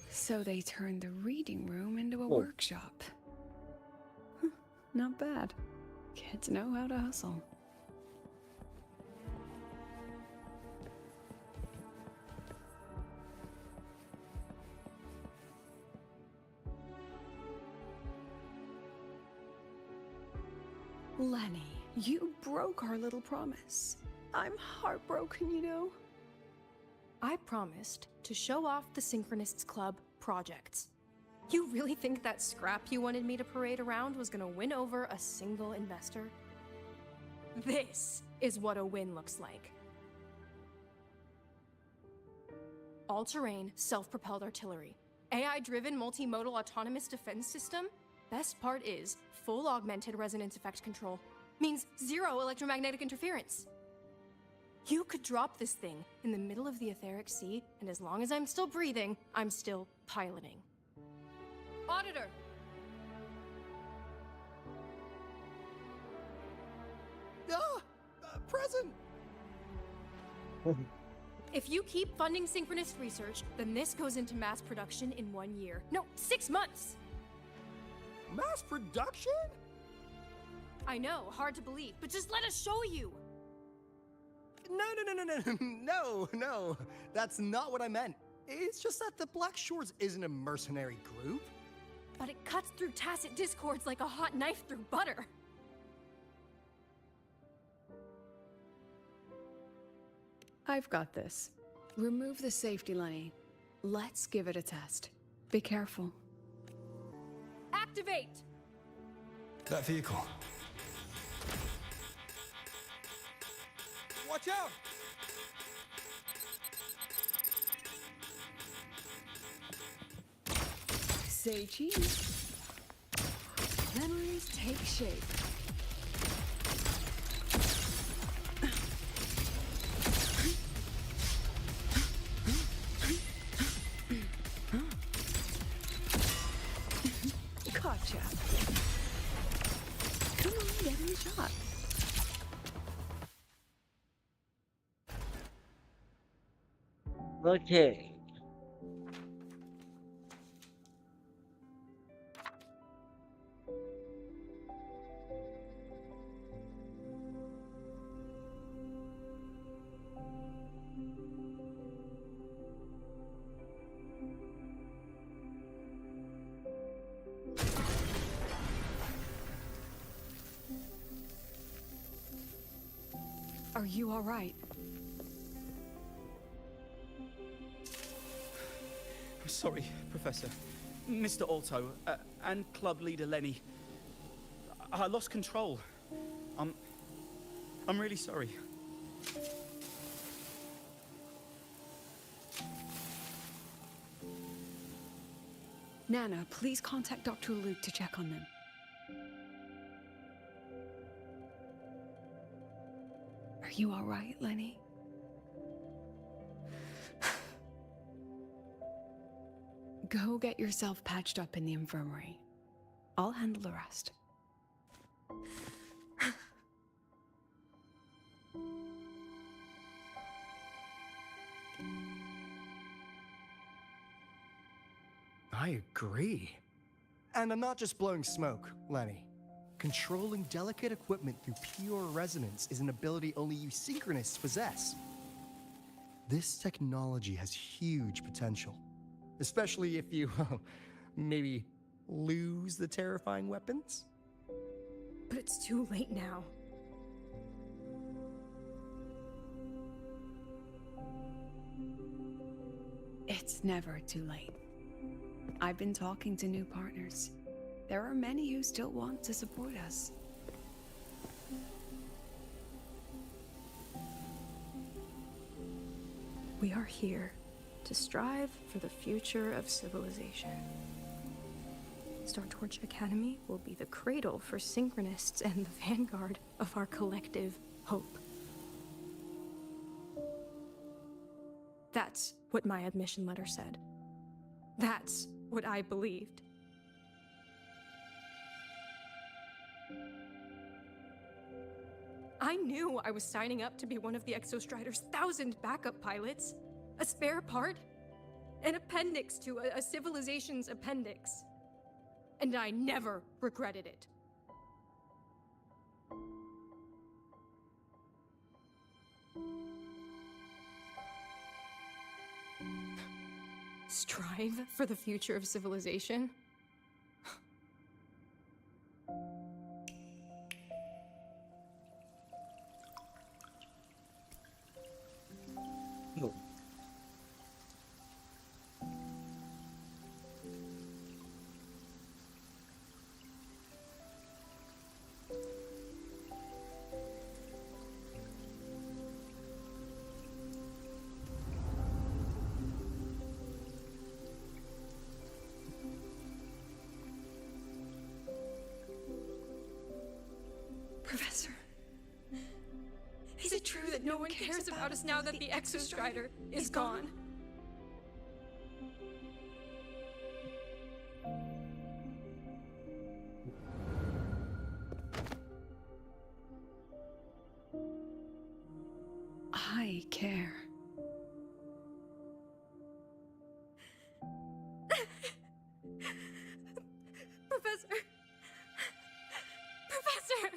So they turned the reading room into a Oh. workshop. Not bad. Kids know how to hustle. Lenny, you broke our little promise. I'm heartbroken, you know. I promised to show off the Synchronists Club projects. You really think that scrap you wanted me to parade around was gonna win over a single investor? This is what a win looks like. All-terrain, self-propelled artillery. AI-driven multimodal autonomous defense system? Best part is full augmented resonance effect control. Means zero electromagnetic interference. You could drop this thing in the middle of the etheric sea, and as long as I'm still breathing, I'm still piloting. Auditor! Present! If you keep funding synchronous research, then this goes into mass production in 1 year. No, 6 months! Mass production? I know, hard to believe, but just let us show you! No. That's not what I meant. It's just that the Black Shores isn't a mercenary group. But it cuts through tacit discords like a hot knife through butter. I've got this. Remove the safety, Lenny. Let's give it a test. Be careful. Activate! That vehicle. Watch out! Say cheese. Memories take shape. Gotcha. Come on, get in the shot. Okay. Are you all right? I'm sorry, Professor. Mr. Alto, and club leader Lenny. I lost control. I'm really sorry. Nana, please contact Dr. Luke to check on them. Are you all right, Lenny? Go get yourself patched up in the infirmary. I'll handle the rest. I agree. And I'm not just blowing smoke, Lenny. Controlling delicate equipment through pure resonance is an ability only you synchronists possess. This technology has huge potential, especially if you, maybe lose the terrifying weapons? But it's too late now. It's never too late. I've been talking to new partners. There are many who still want to support us. We are here to strive for the future of civilization. Star Torch Academy will be the cradle for synchronists and the vanguard of our collective hope. That's what my admission letter said. That's what I believed. I knew I was signing up to be one of the Exostrider's 1,000 backup pilots. A spare part. An appendix to a civilization's appendix. And I never regretted it. Strive for the future of civilization? No. Professor, is it true that no one cares about us now that the Exostrider is gone? I care. Professor! Professor!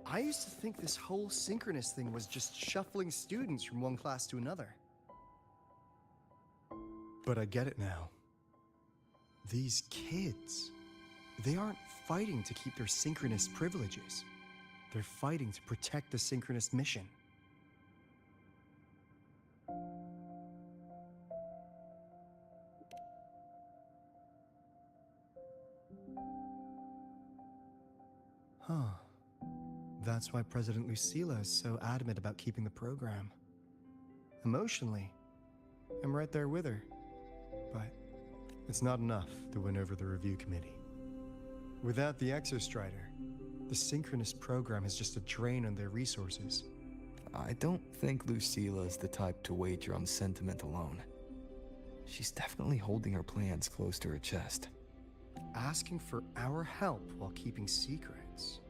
I used to think this whole synchronous thing was just shuffling students from one class to another. But I get it now. These kids, they aren't fighting to keep their synchronous privileges. They're fighting to protect the synchronous mission. Huh. That's why President Lucila is so adamant about keeping the program. Emotionally, I'm right there with her. But it's not enough to win over the review committee. Without the Exostrider, the synchronous program is just a drain on their resources. I don't think Lucila is the type to wager on sentiment alone. She's definitely holding her plans close to her chest. Asking for our help while keeping secrets.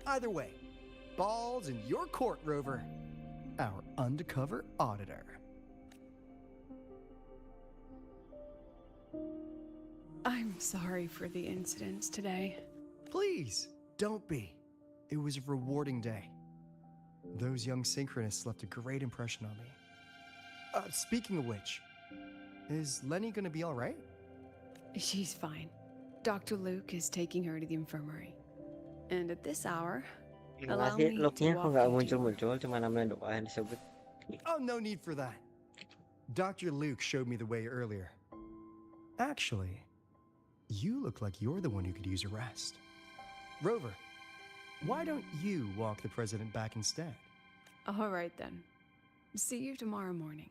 Either way, balls in your court, Rover. Our undercover auditor. I'm sorry for the incidents today. Please, don't be. It was a rewarding day. Those young synchronists left a great impression on me. Speaking of which, is Lenny gonna be all right? She's fine. Dr. Luke is taking her to the infirmary. And at this hour, allow me to Luke-nya kok nggak walk you to... muncul-muncul, cuma namanya doa yang disebut. Oh, no need for that. Dr. Luke showed me the way earlier. Actually, you look like you're the one who could use a rest. Rover, why don't you walk the president back instead? All right then. See you tomorrow morning.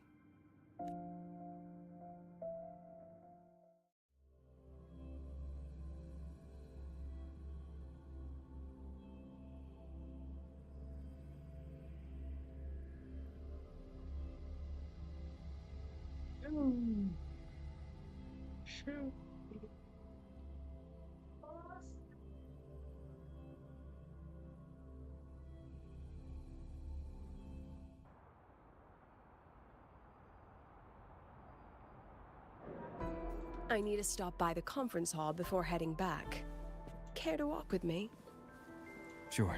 I need to stop by the conference hall before heading back. Care to walk with me? Sure.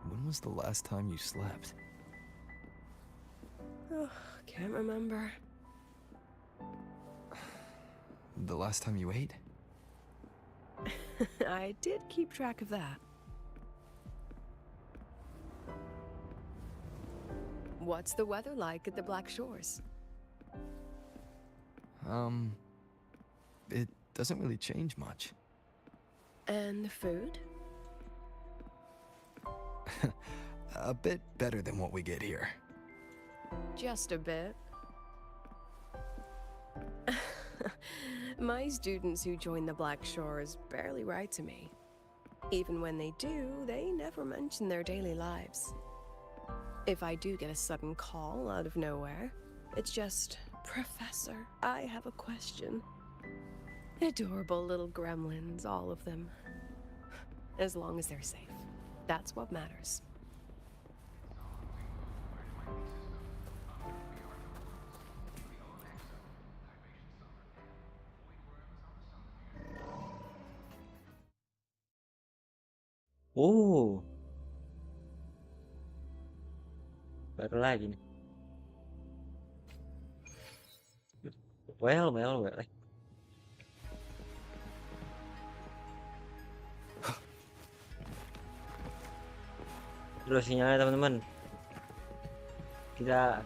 When was the last time you slept? Can't remember. The last time you ate? I did keep track of that. What's the weather like at the Black Shores? It doesn't really change much. And the food? A bit better than what we get here. Just a bit. My students who join the Black Shores barely write to me. Even when they do, they never mention their daily lives. If I do get a sudden call out of nowhere, it's just, "Professor, I have a question." Adorable little gremlins, all of them. As long as they're safe. That's what matters. Oh. Baru lagi nih. Well. Terus sinyalnya teman-teman. Kita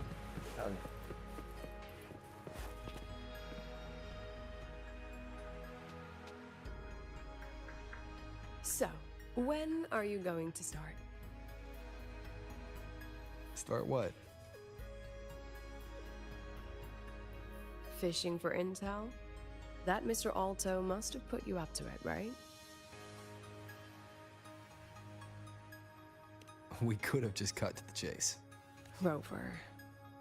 So, when are you going to start? Start what? Fishing for intel? That Mr. Alto must have put you up to it, right? We could have just cut to the chase. Rover,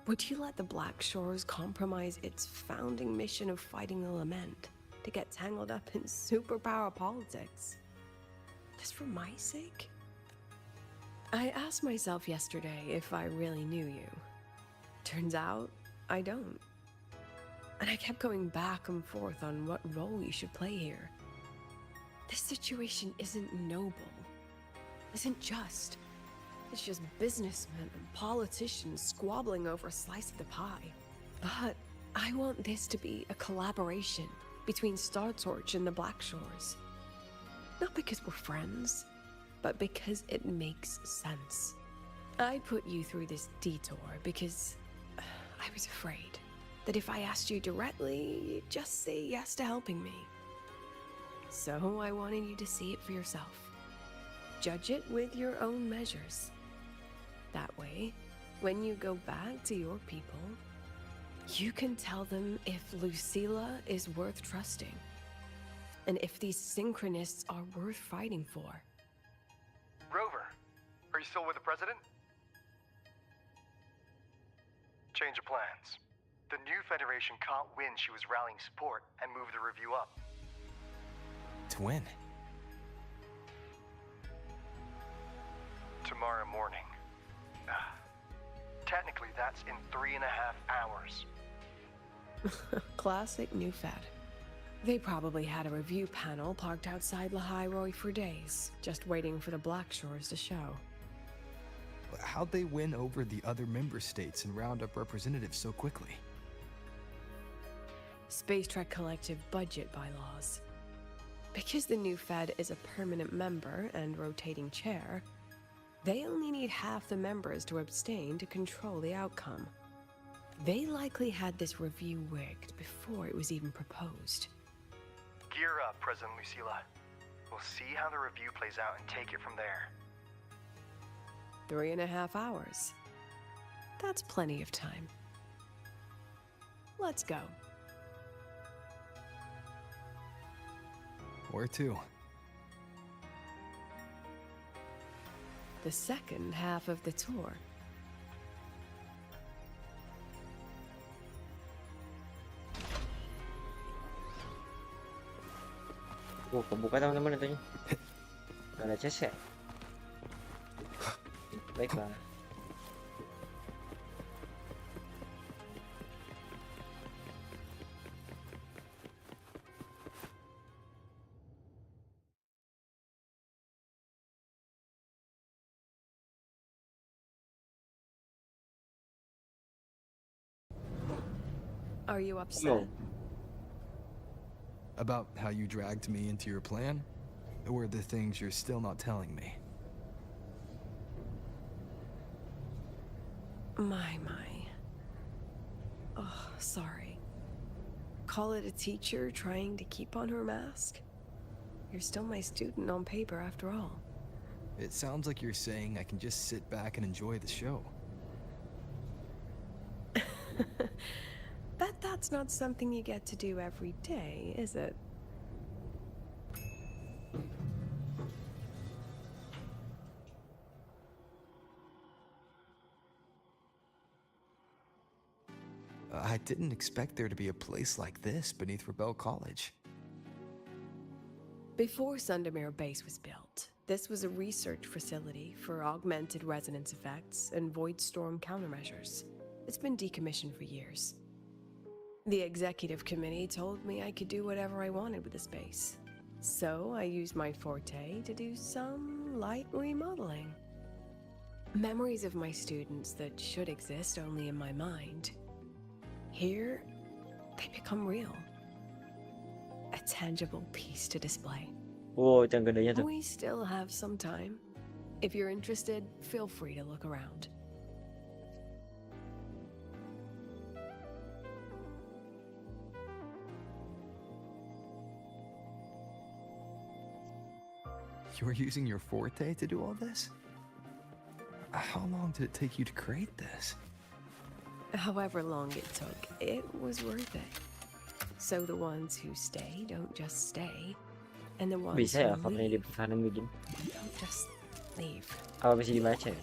would you let the Black Shores compromise its founding mission of fighting the Lament to get tangled up in superpower politics? Just for my sake? I asked myself yesterday if I really knew you. Turns out, I don't. And I kept going back and forth on what role you should play here. This situation isn't noble, isn't just. It's just businessmen and politicians squabbling over a slice of the pie. But I want this to be a collaboration between Star Torch and the Black Shores. Not because we're friends, but because it makes sense. I put you through this detour because I was afraid that if I asked you directly, you'd just say yes to helping me. So I wanted you to see it for yourself. Judge it with your own measures. That way, when you go back to your people, you can tell them if Lucilla is worth trusting, and if these synchronists are worth fighting for. Rover, are you still with the president? Change of plans. The new Federation caught wind she was rallying support and moved the review up. To when? Tomorrow morning. Technically, that's in 3.5 hours. Classic new Fed. They probably had a review panel parked outside Lahai-Roi for days, just waiting for the Black Shores to show. How'd they win over the other member states and round up representatives so quickly? Space Trek Collective budget bylaws. Because the new Fed is a permanent member and rotating chair, they only need half the members to abstain to control the outcome. They likely had this review rigged before it was even proposed. Gear up, President Lucilla. We'll see how the review plays out and take it from there. 3.5 hours. That's plenty of time. Let's go. Where to? The second half of the tour. Oh, kebuka teman-teman itunya. Gak ada chest ya? Baiklah. Are you upset? No. About how you dragged me into your plan? Or the things you're still not telling me? My. Oh, sorry. Call it a teacher trying to keep on her mask? You're still my student on paper after all. It sounds like you're saying I can just sit back and enjoy the show. That's not something you get to do every day, is it? I didn't expect there to be a place like this beneath Rebel College. Before Sundermere Base was built, this was a research facility for augmented resonance effects and void storm countermeasures. It's been decommissioned for years. The executive committee told me I could do whatever I wanted with the space. So I used my forte to do some light remodeling. Memories of my students that should exist only in my mind. Here, they become real. A tangible piece to display. Oh, itu yang gedenya tuh. We still have some time. If you're interested, feel free to look around. You were using your forte to do all this? How long did it take you to create this? However long it took, it was worth it. So the ones who stay don't just stay, and the ones Bisa ya who kalau ini leave dipertahankan begini. don't just leave. Apa bisa dibaca ya?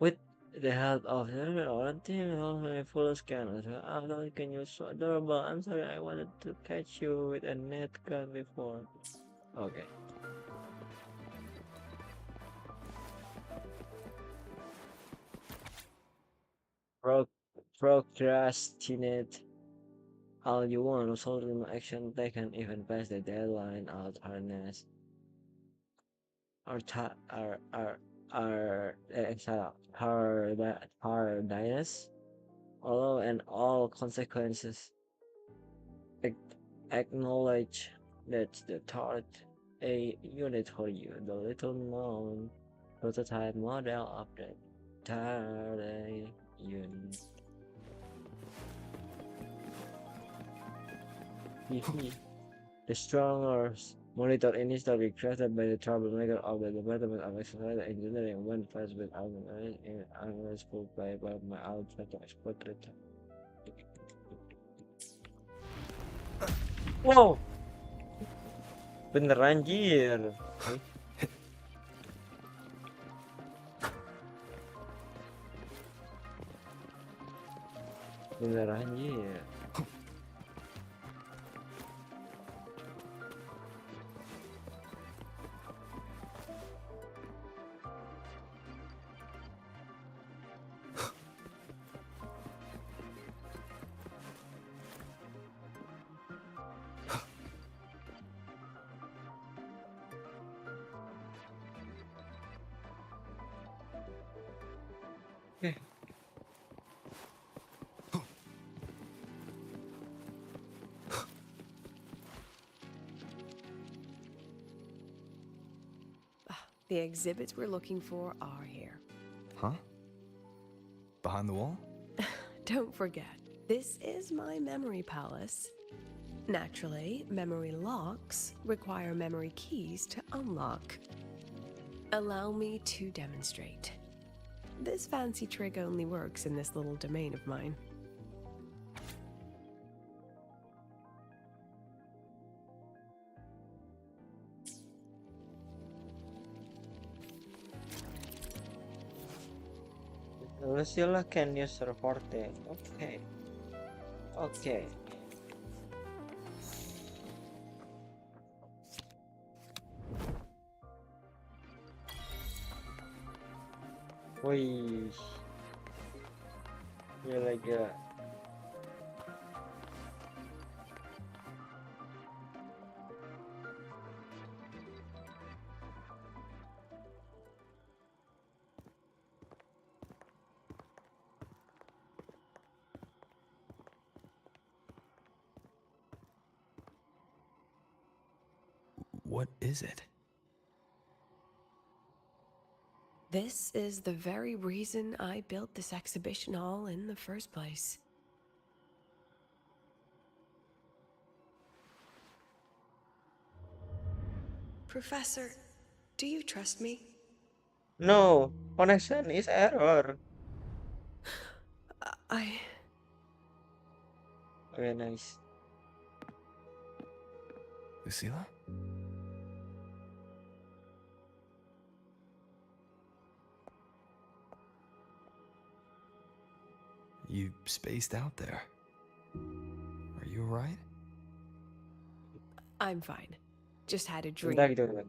With the help of the orang team, my full scan. I don't can you so adorable. I'm sorry, I wanted to catch you with a net gun before. Okay. Procrastinate all you want, result in action taken, even past the deadline, out harness. Our ta- our diets, although and all consequences. Acknowledge that the thought a unit for you, the little known prototype model of the Tare unit. The stronger monitor initially created by the troublemaker of the Department of Exercise Engineering when faced with unrestful play by my outfit to export it. Wow, beneran jir. Beneran jir. The exhibits we're looking for are here. Huh? Behind the wall? Don't forget, this is my memory palace. Naturally, memory locks require memory keys to unlock. Allow me to demonstrate. This fancy trick only works in this little domain of mine. Lucilla can use reporting. Okay. Okay. Wih. Gila. What is it? This is the very reason I built this exhibition hall in the first place. Professor, do you trust me? No, connection is error. Okay, nice. Lucilla? You spaced out there. Are you alright? I'm fine. Just had a dream. Bentar gitu.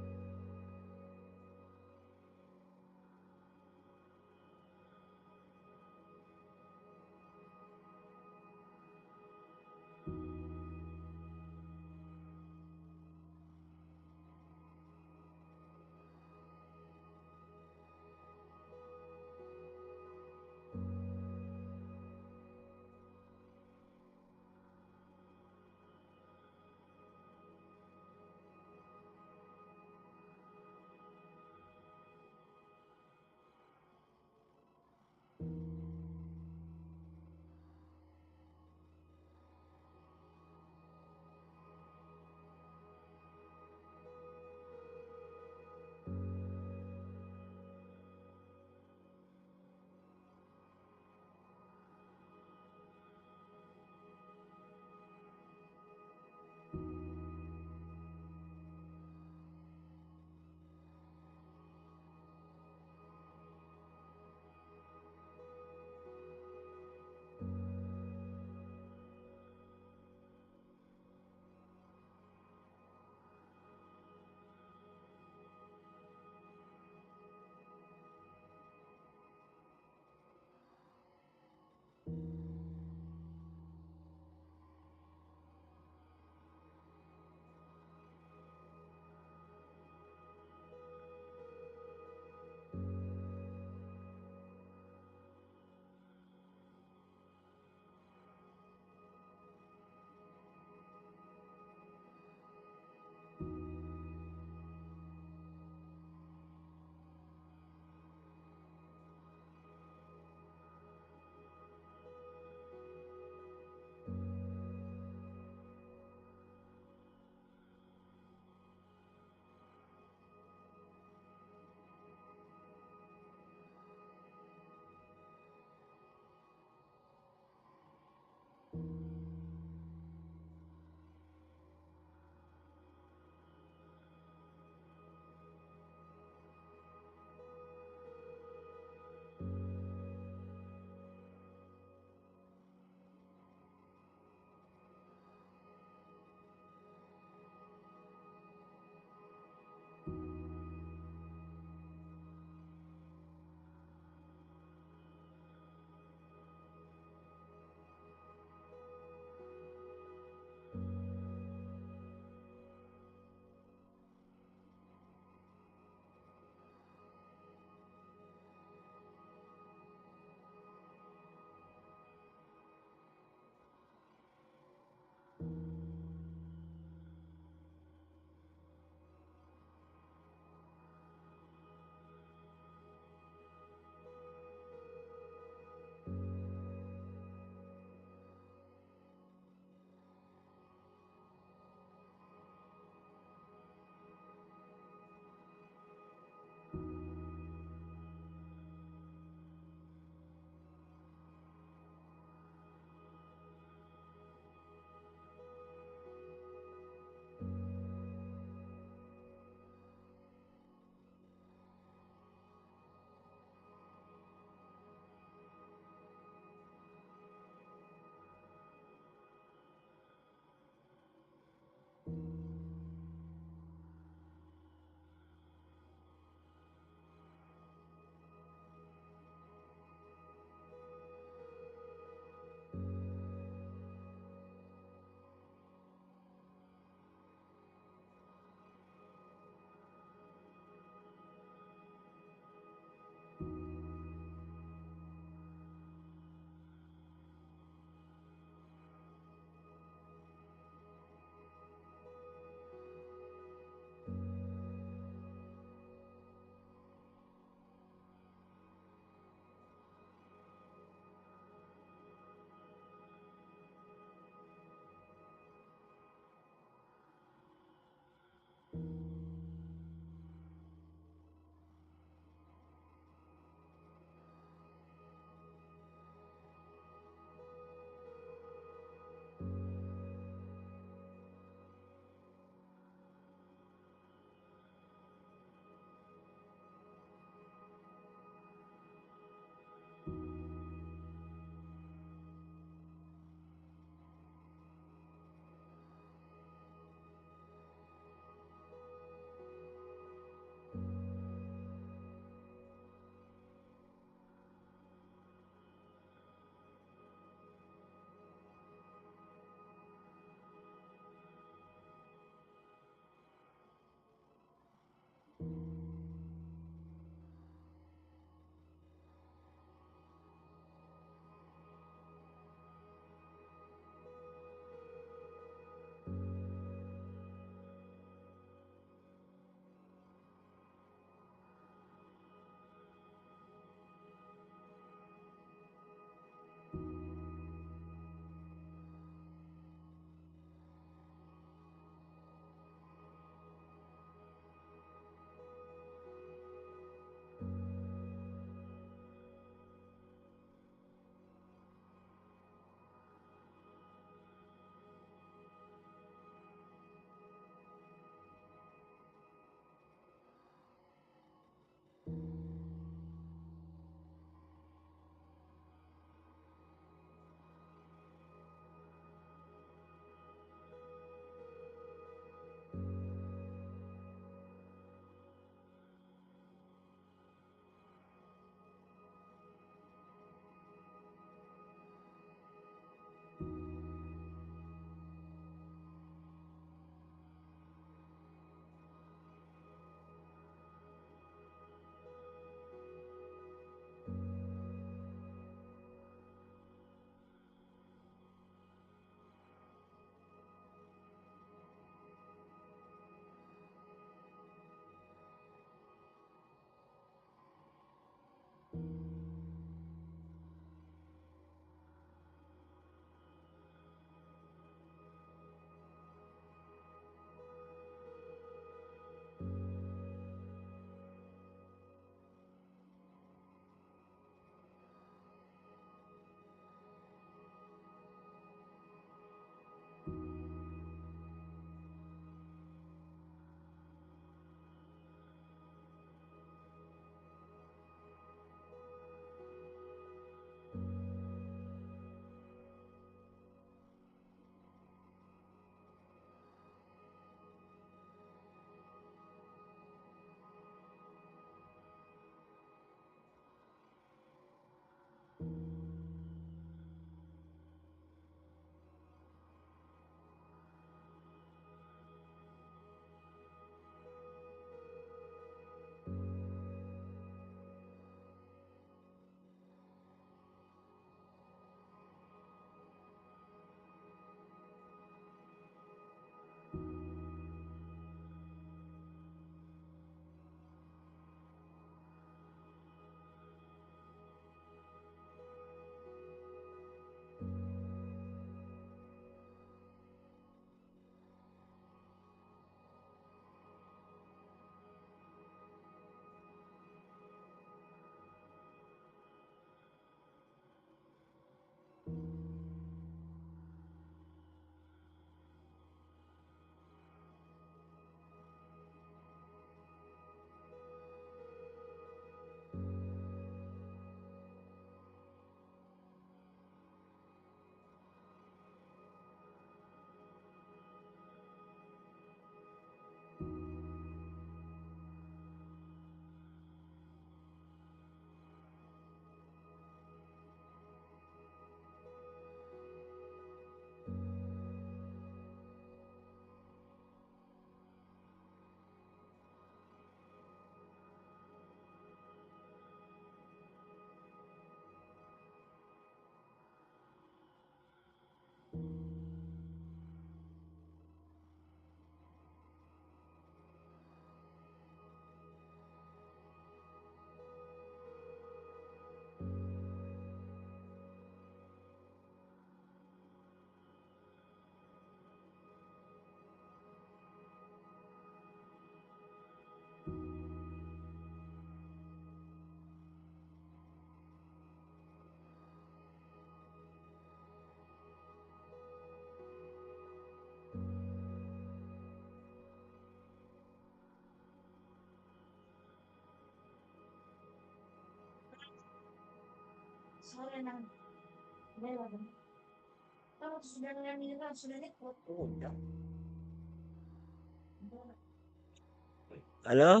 Halo?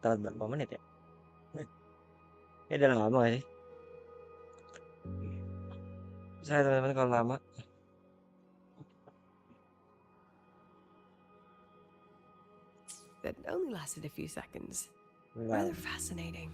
Telat berapa menit ya? Ini udah lama gak sih? Saya teman-teman kalau lama. That only lasted a few seconds. Wow. Rather fascinating.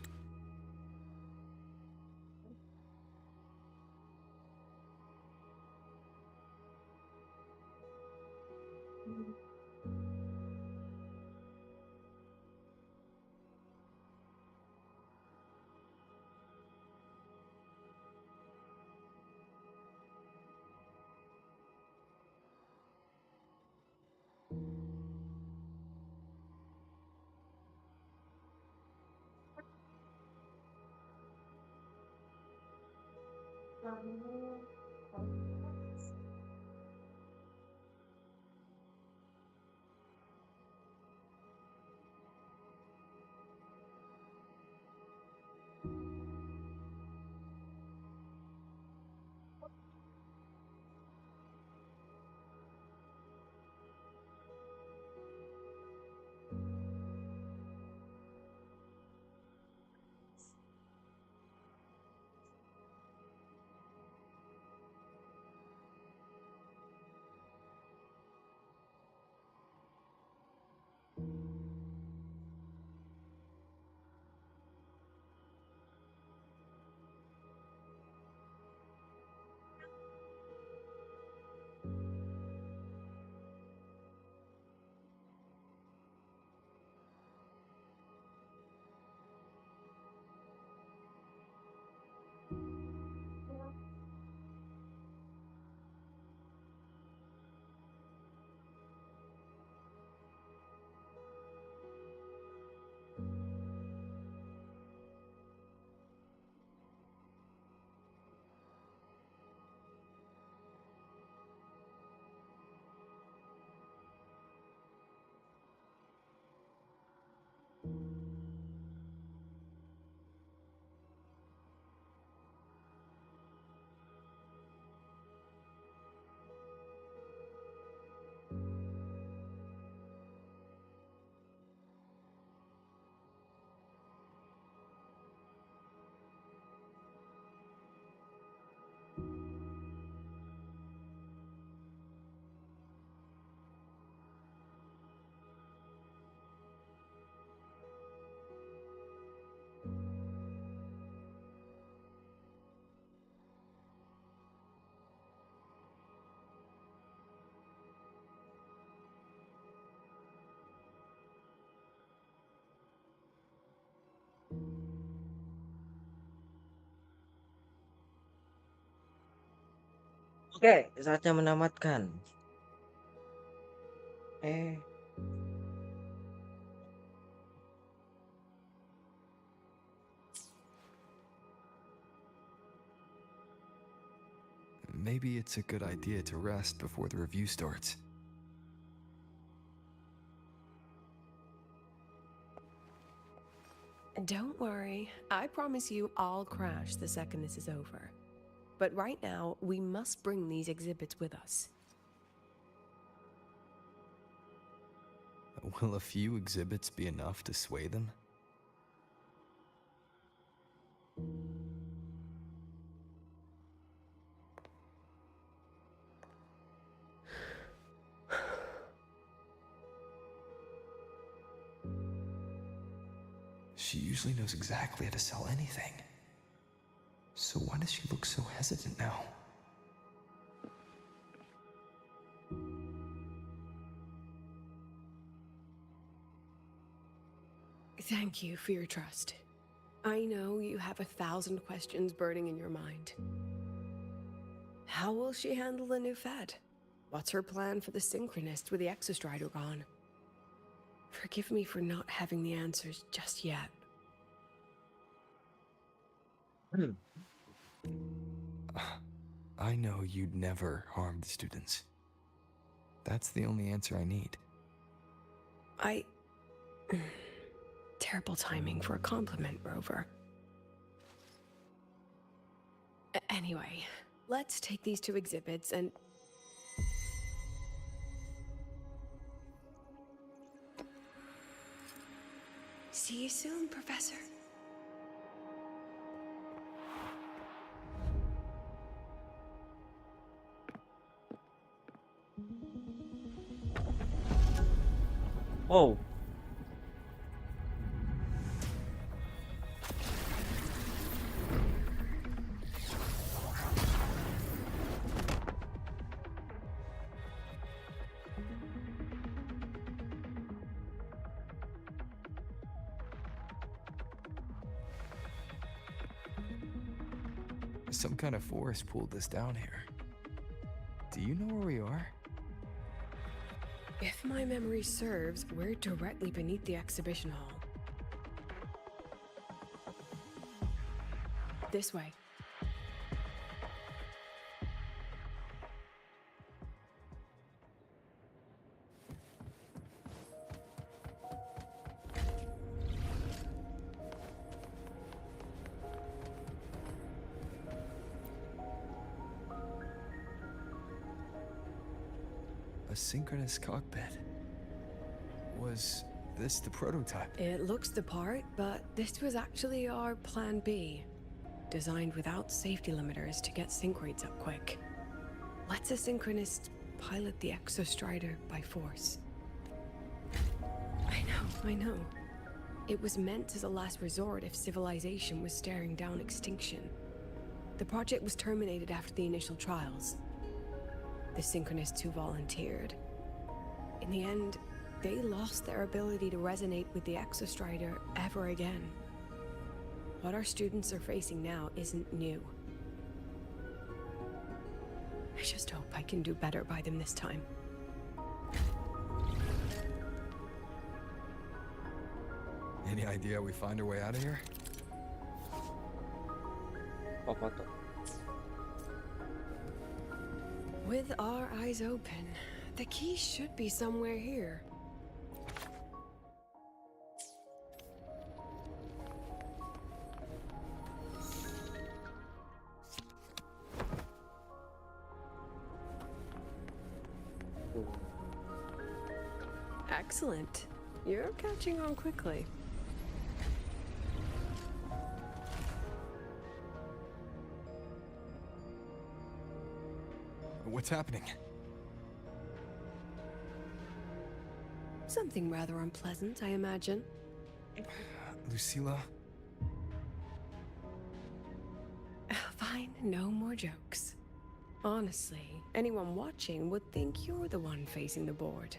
Oke, saatnya menamatkan. Maybe it's a good idea to rest before the review starts. Don't worry, I promise you I'll crash the second this is over. But right now, we must bring these exhibits with us. Will a few exhibits be enough to sway them? She usually knows exactly how to sell anything. So why does she look so hesitant now? Thank you for your trust. I know you have 1,000 questions burning in your mind. How will she handle the new Fed? What's her plan for the Synchronist with the Exostrider gone? Forgive me for not having the answers just yet. I know you'd never harm the students. That's the only answer I need. Terrible timing for a compliment, Rover. Anyway, let's take these 2 exhibits and... See you soon, Professor. Oh. Some kind of force pulled us down here. Do you know where we are? If my memory serves, we're directly beneath the exhibition hall. This way. A synchronous cockpit. Was this the prototype? It looks the part, but this was actually our plan B. Designed without safety limiters to get sync rates up quick. Lets a synchronist pilot the Exostrider by force. I know. It was meant as a last resort if civilization was staring down extinction. The project was terminated after the initial trials. The synchronists who volunteered. In the end, they lost their ability to resonate with the Exostrider ever again. What our students are facing now isn't new. I just hope I can do better by them this time. Any idea how we find our way out of here? With our eyes open, the key should be somewhere here. Excellent. You're catching on quickly. What's happening? Something rather unpleasant, I imagine. Lucilla? Fine, no more jokes. Honestly, anyone watching would think you're the one facing the board.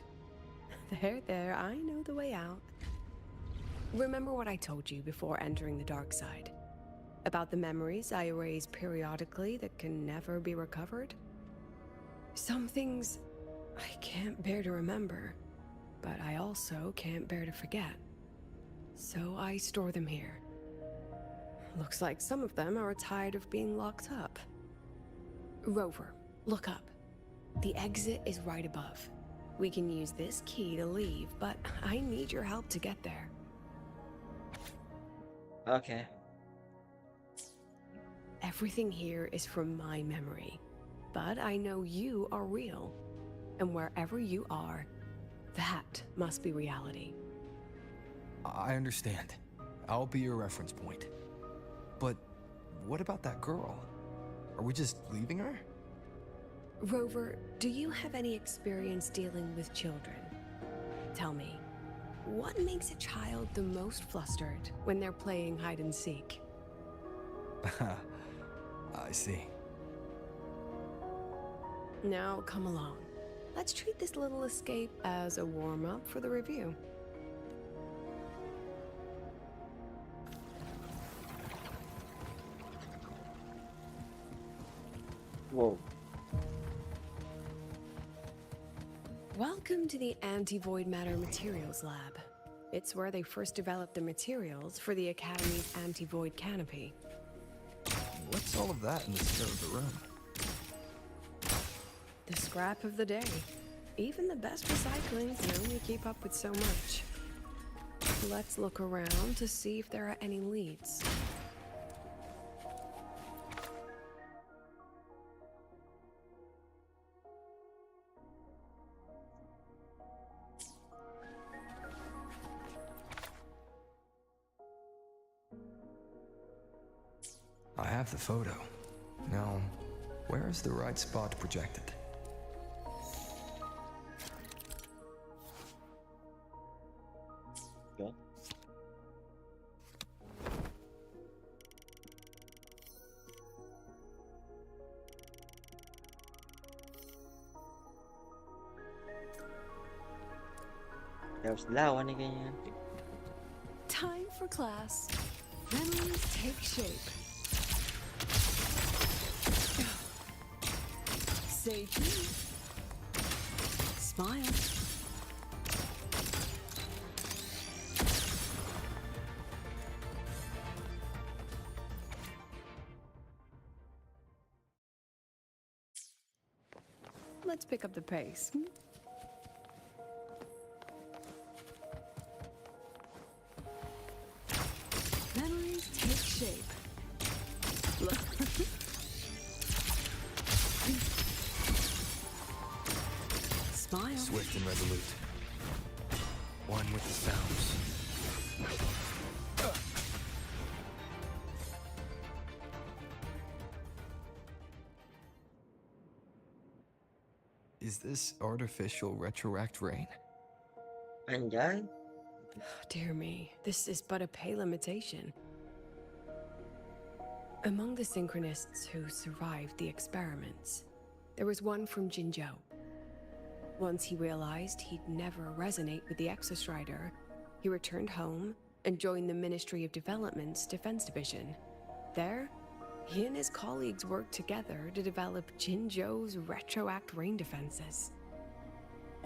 There, I know the way out. Remember what I told you before entering the dark side? About the memories I erase periodically that can never be recovered? Some things I can't bear to remember, but I also can't bear to forget. So I store them here. Looks like some of them are tired of being locked up. Rover, look up. The exit is right above. We can use this key to leave, but I need your help to get there. Okay. Everything here is from my memory, but I know you are real. And wherever you are, that must be reality. I understand. I'll be your reference point. But what about that girl? Are we just leaving her? Rover, do you have any experience dealing with children? Tell me, what makes a child the most flustered when they're playing hide and seek? I see. Now, come along. Let's treat this little escape as a warm-up for the review. Whoa. Welcome to the Anti-Void Matter Materials Lab. It's where they first developed the materials for the Academy's anti-void canopy. What's all of that in the center of the room? The scrap of the day. Even the best recycling can only keep up with so much. Let's look around to see if there are any leads. I have the photo. Now, where is the right spot projected? Okay. Harus dilawan nih kayaknya. Time for class. Memories take shape. Say cheese. Smile. Let's pick up the pace. Memories take shape. Look. Smile. Swift and resolute. One with the sounds. Is this artificial retroact rain? Anjay. Dear me, this is but a pale imitation. Among the synchronists who survived the experiments, there was one from Jinzhou. Once he realized he'd never resonate with the Exostrider, he returned home and joined the Ministry of Development's Defense Division. There, he and his colleagues worked together to develop Jinzhou's retroact rain defenses.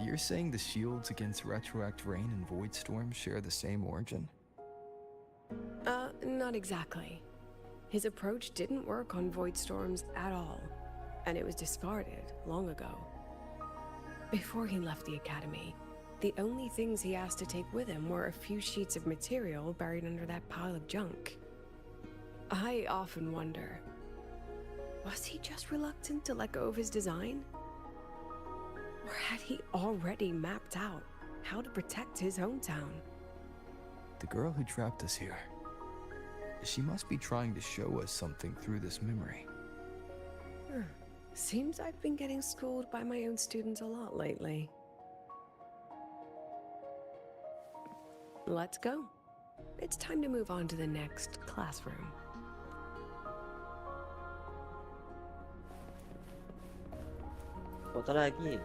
You're saying the shields against retroact rain and void storms share the same origin? Not exactly. His approach didn't work on void storms at all, and it was discarded long ago. Before he left the Academy, the only things he asked to take with him were a few sheets of material buried under that pile of junk. I often wonder, was he just reluctant to let go of his design? Or had he already mapped out how to protect his hometown? The girl who trapped us here. She must be trying to show us something through this memory. Seems I've been getting schooled by my own students a lot lately. Let's go. It's time to move on to the next classroom. Foto lagi.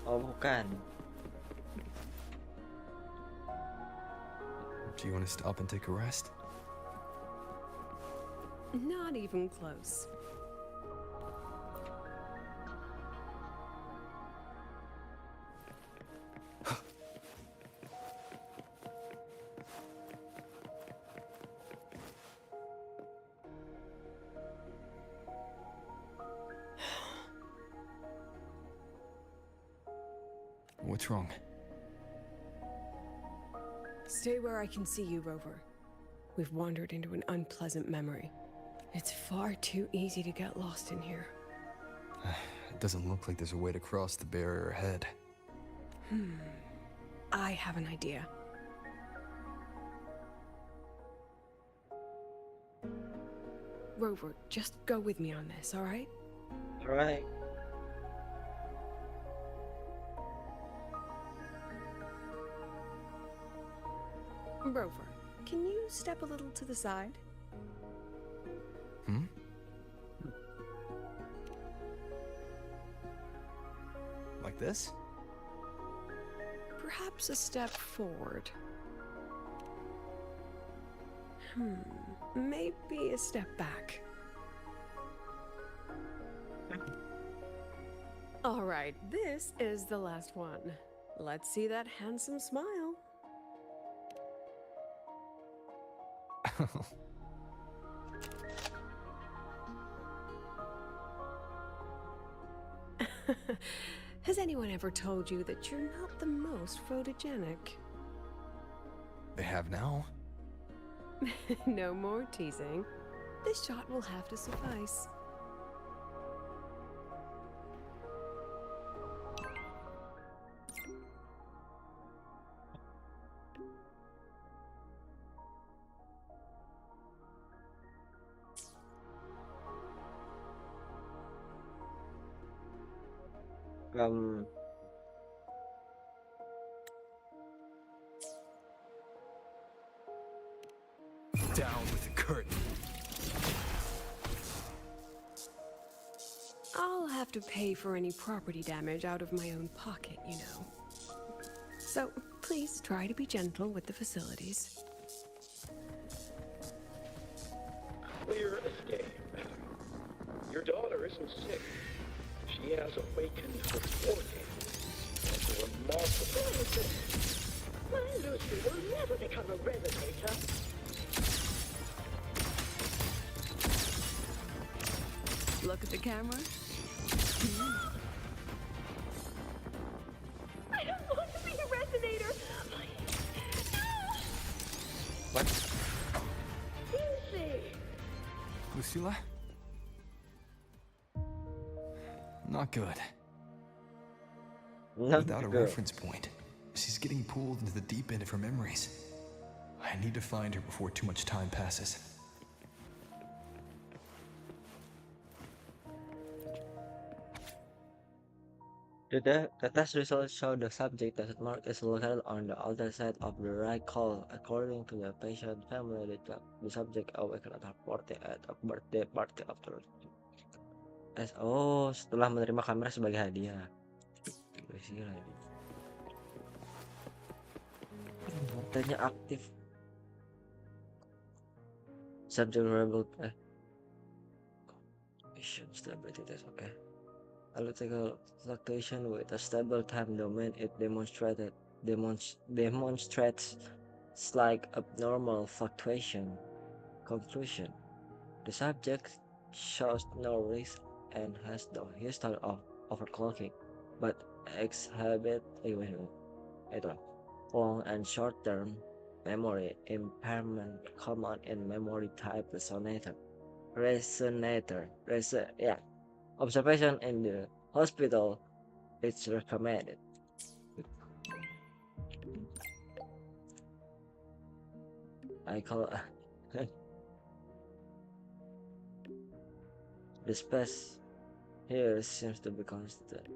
Oh, bukan. Do you want to stop and take a rest? Not even close. What's wrong? Stay where I can see you, Rover. We've wandered into an unpleasant memory. It's far too easy to get lost in here. It doesn't look like there's a way to cross the barrier ahead. I have an idea. Rover, just go with me on this, all right? All right. Rover, can you step a little to the side? Like this? Perhaps a step forward. Maybe a step back. All right, this is the last one. Let's see that handsome smile. Has anyone ever told you that you're not the most photogenic? They have now. No more teasing. This shot will have to suffice. Down with the curtain. I'll have to pay for any property damage out of my own pocket, you know. So please try to be gentle with the facilities. Clear as day. Your daughter isn't sick. She has awakened her forte. It's a remarkable... My Lucy will never become a resonator. Look at the camera. I don't want to be a resonator. What? Lucy. Lucilla? Not good. Not Without a good. reference point, she's getting pulled into the deep end of her memories. I need to find her before too much time passes. The test results show the subject test mark is located on the outer side of the right collar. According to the patient family, the subject awakened at her birthday at a birthday party after. Setelah menerima kamera sebagai hadiah. Gila ini. Matanya aktif. Subject rebel. Stability test, okay. Electrical fluctuation with a stable time domain, it demonstrates slight abnormal fluctuation. Conclusion: the subject shows no risk and has no history of overclocking, but exhibit long and short-term memory impairment common in memory type resonator. Observation in the hospital is recommended. I call the space here seems to be constant.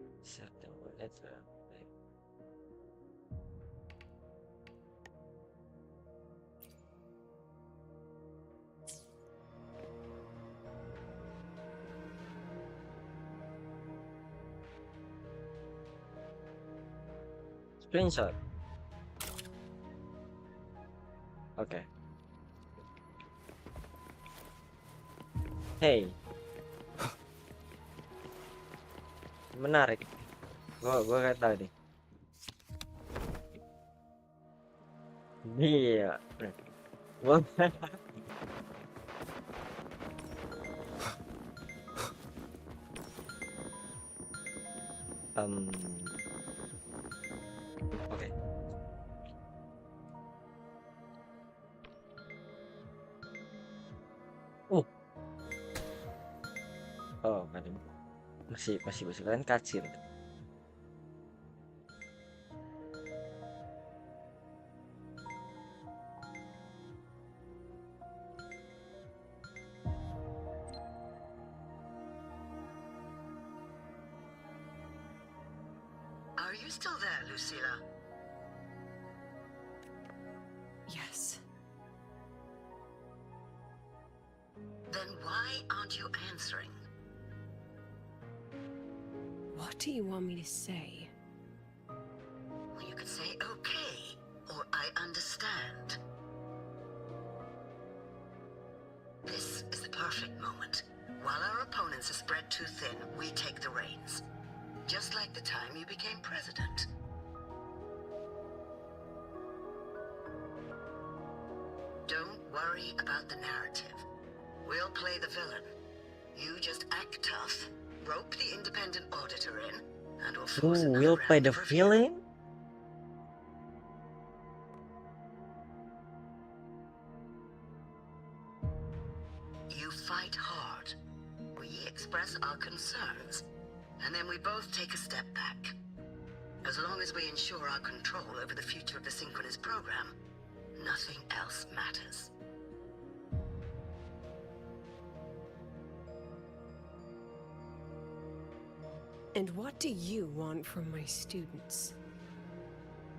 Screenshot. Okay. Hey. Menarik. Gua gak tahu nih. Iya. Gua Oke. Oh, nggak ada. Masih kalian cutscene. Are you still there, Lucilla? Yes. Then why aren't you answering? What do you want me to say? Well, you could say okay, or I understand. This is the perfect moment. While our opponents are spread too thin, we take the reins. Just like the time you became president. Don't worry about the narrative. We'll play the villain. You just act tough, rope the independent auditor in, and we'll force Ooh, another we'll play round the of review. villain. You fight hard. We express our concerns, and then we both take a step back. As long as we ensure our control over the future of the synchronous program, nothing else matters. And what do you want from my students?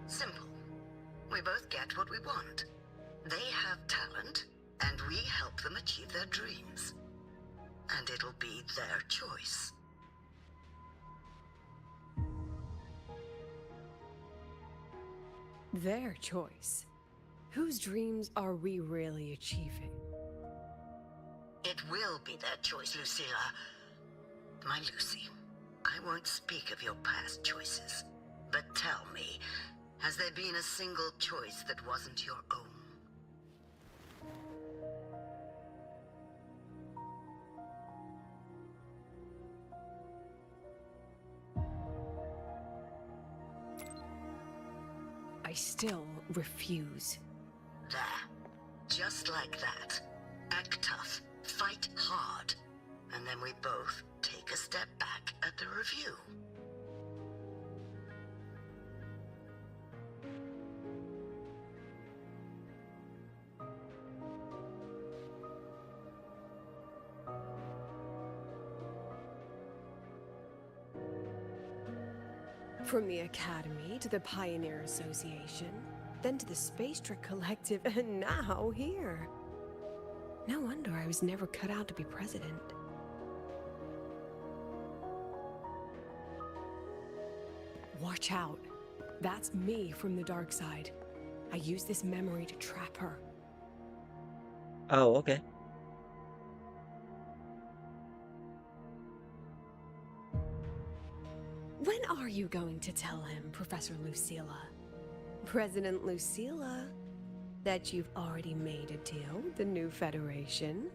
Simple. We both get what we want. They have talent, and we help them achieve their dreams. And it'll be their choice. Their choice. Whose dreams are we really achieving? It will be their choice, Lucilla. My Lucy, I won't speak of your past choices, but tell me, has there been a single choice that wasn't your own? I still refuse. There. Just like that. Act tough, fight hard, and then we both take a step back at the review. From the Academy to the Pioneer Association, then to the Space Trick Collective, and now here. No wonder I was never cut out to be president. Watch out. That's me from the dark side. I use this memory to trap her. Oh, okay. When are you going to tell him, Professor Lucilla? President Lucilla, that you've already made a deal with the new Federation?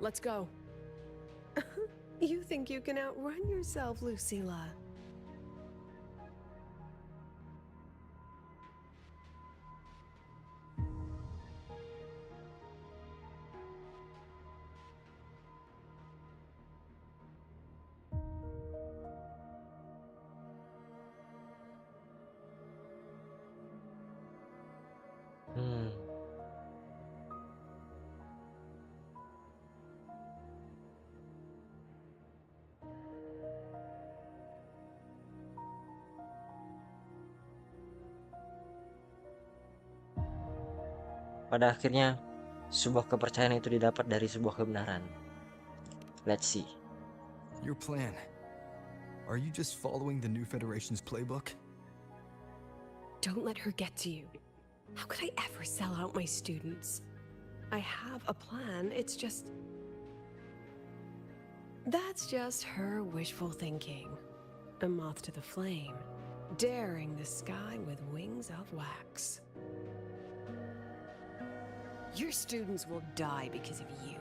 Let's go. You think you can outrun yourself, Lucilla? Pada akhirnya, sebuah kepercayaan itu didapat dari sebuah kebenaran. Let's see. Your plan. Are you just following the new Federation's playbook? Don't let her get to you. How could I ever sell out my students? I have a plan, it's just... That's just her wishful thinking. A moth to the flame. daring the sky with wings of wax. Your students will die because of you.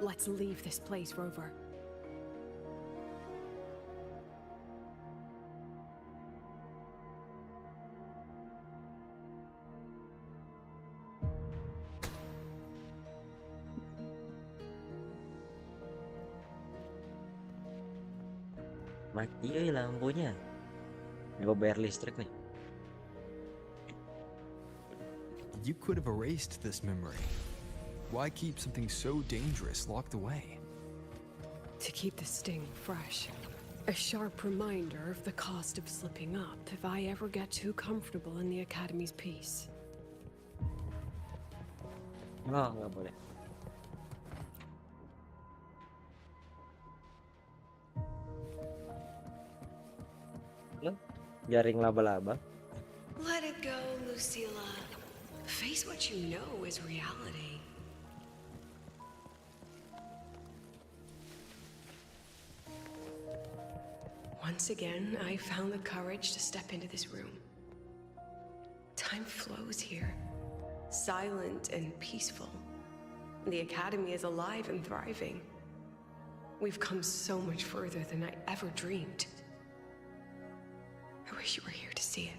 Let's leave this place, Rover. Mati lampunya. Gue bayar listrik nih. You could have erased this memory. Why keep something so dangerous locked away? To keep the sting fresh. A sharp reminder of the cost of slipping up if I ever get too comfortable in the Academy's peace. Oh, nggak boleh. Lo, jaring laba-laba. Let it go, Lucilla. Face what you know is reality. Once again, I found the courage to step into this room. Time flows here, silent and peaceful. The Academy is alive and thriving. We've come so much further than I ever dreamed. I wish you were here to see it.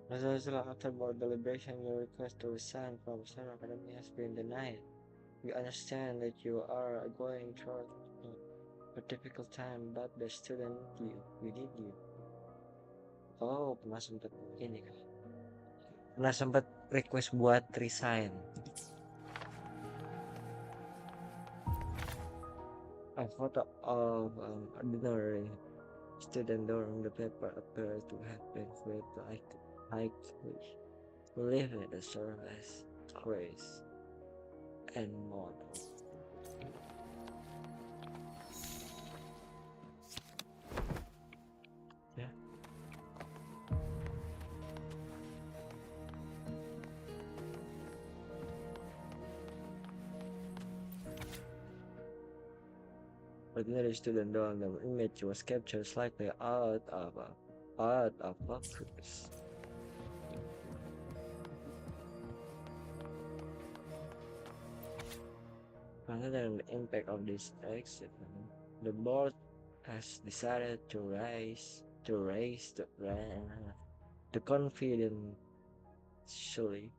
As a result, after board deliberation, your request to resign from Star Academy has been denied. We understand that you are going through a difficult time, but the student we need you. Oh, pernah sempet ini kan? Pernah sempet request buat resign. A photo of ordinary student during the paper appeared to have been filled like which believe in the service, grace, and more. Yeah. Ordinary student during the image was captured slightly out of focus. Considering the impact of this accident, the board has decided to raise the confidentiality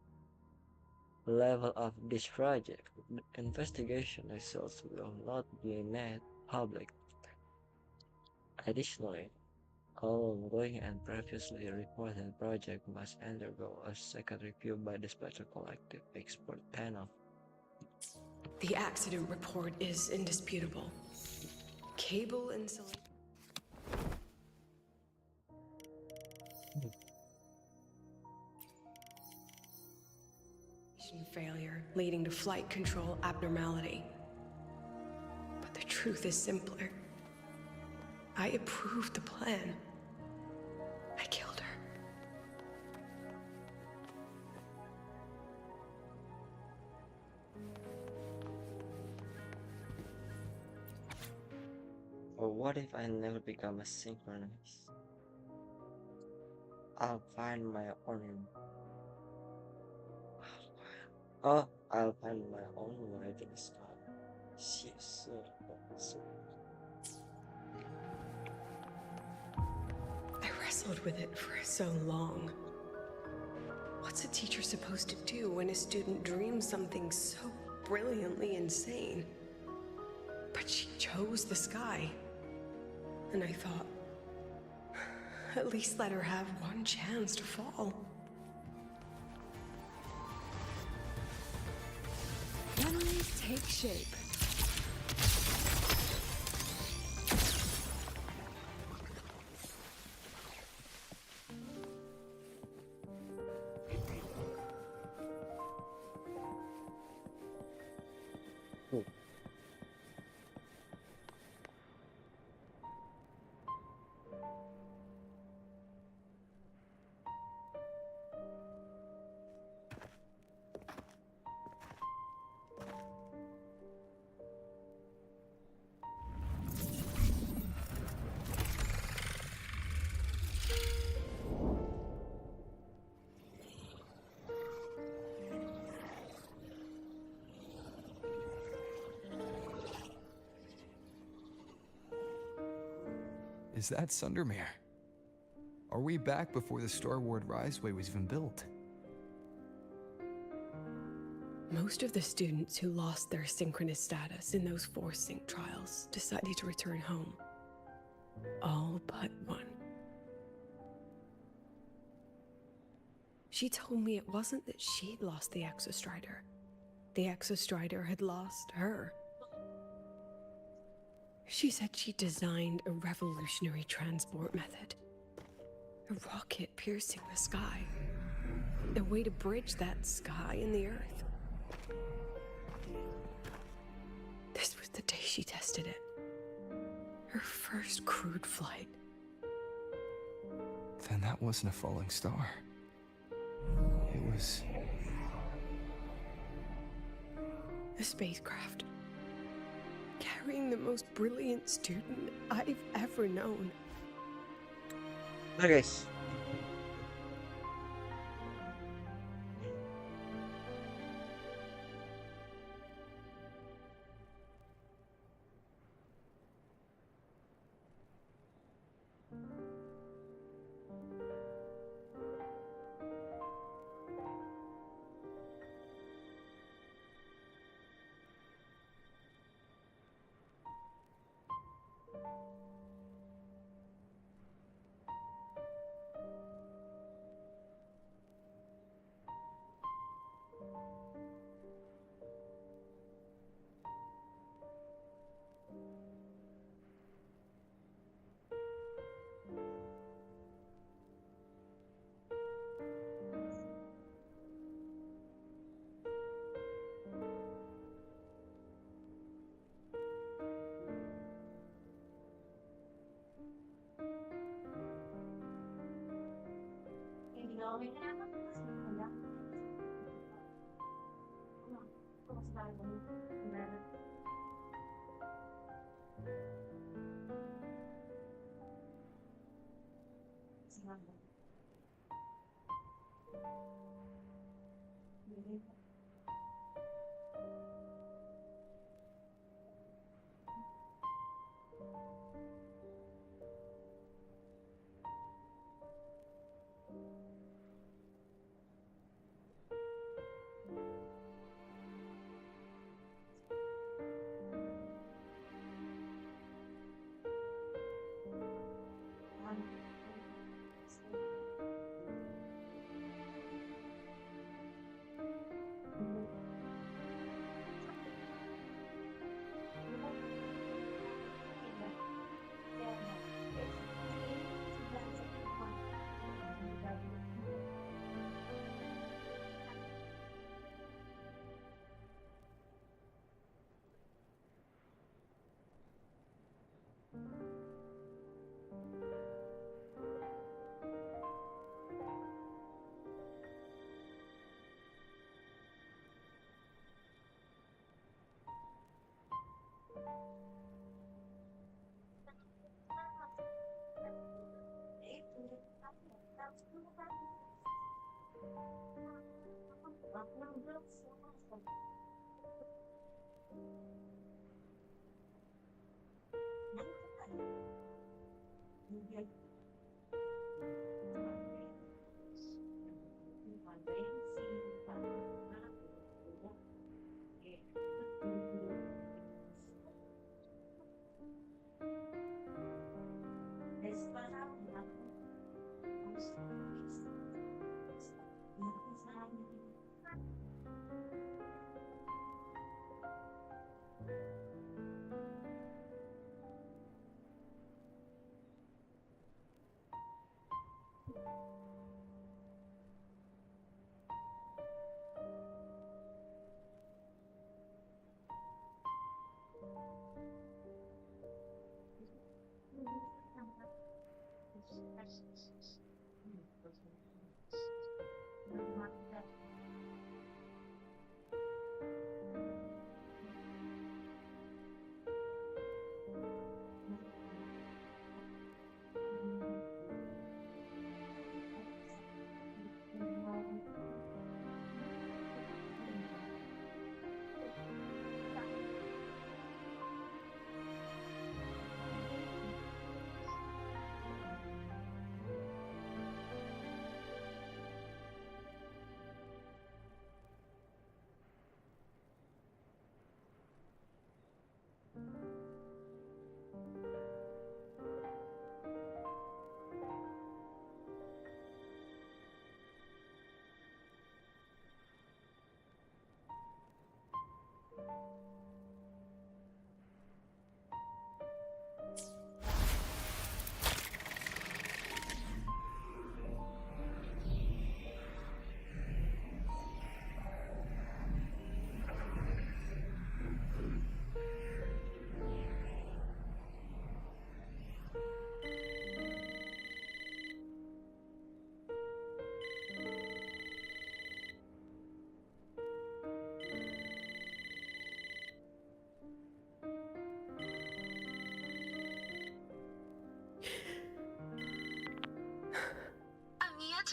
level of this project. The investigation results will not be made public. Additionally, all ongoing and previously reported project must undergo a second review by the Special Collective Expert Panel. The accident report is indisputable. Cable insulation failure leading to flight control abnormality. But the truth is simpler. I approved the plan. I killed her. Or what if I never become a synchronized? I'll find my own. I'll find my own way to the sky. I wrestled with it for so long. What's a teacher supposed to do when a student dreams something so brilliantly insane? But she chose the sky. And I thought, at least let her have one chance to fall. Memories take shape. Is that Sundermere? Are we back before the Starward Riseway was even built? Most of the students who lost their synchronous status in those forced sync trials decided to return home. All but one. She told me it wasn't that she'd lost the Exostrider. The Exostrider had lost her. She said she designed a revolutionary transport method. A rocket piercing the sky. A way to bridge that sky and the Earth. This was the day she tested it. Her first crewed flight. Then that wasn't a falling star. It was... a spacecraft. Carrying the most brilliant student I've ever known. Nah guys,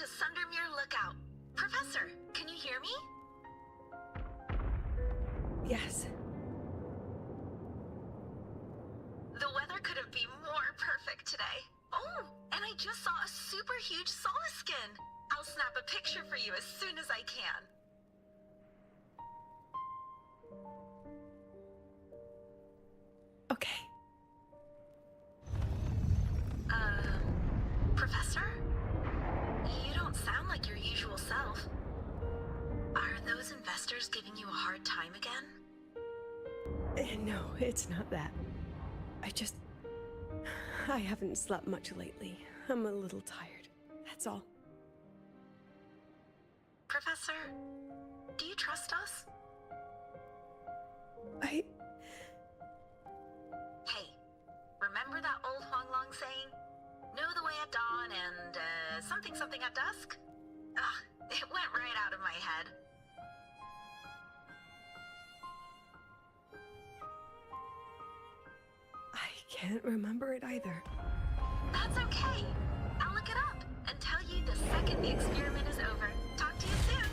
to Sundermere Lookout. Professor, can you hear me? Yes. The weather couldn't be more perfect today. Oh, and I just saw a super huge Solaskin. I'll snap a picture for you as soon as I can. Okay. Professor? You don't sound like your usual self. Are those investors giving you a hard time again? No, it's not that. I haven't slept much lately. I'm a little tired. That's all. Professor, do you trust us? Hey, remember that old Huanglong saying? Know the way at dawn and, something at dusk? Ugh, it went right out of my head. I can't remember it either. That's okay. I'll look it up and tell you the second the experiment is over. Talk to you soon.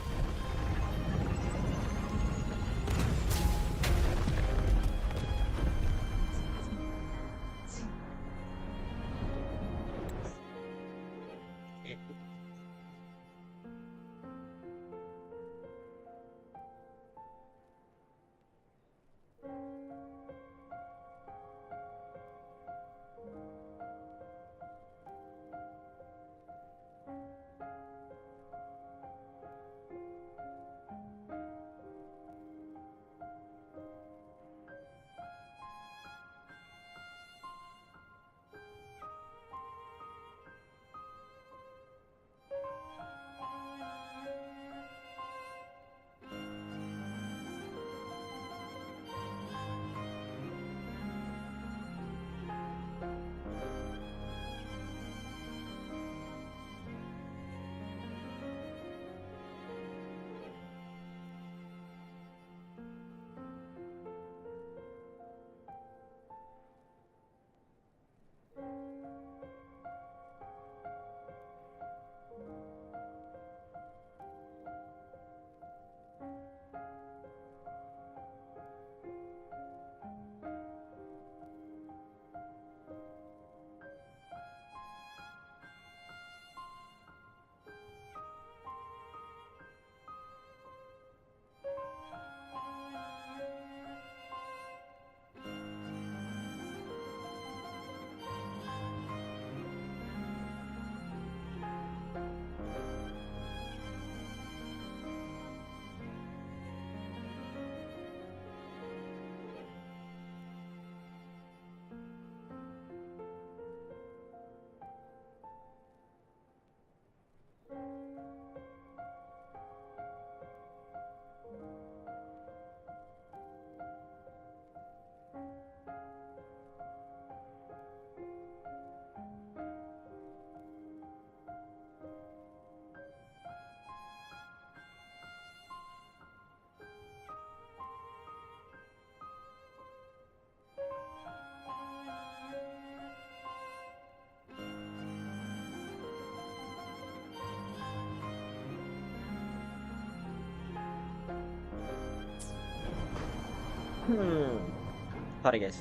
Sorry guys.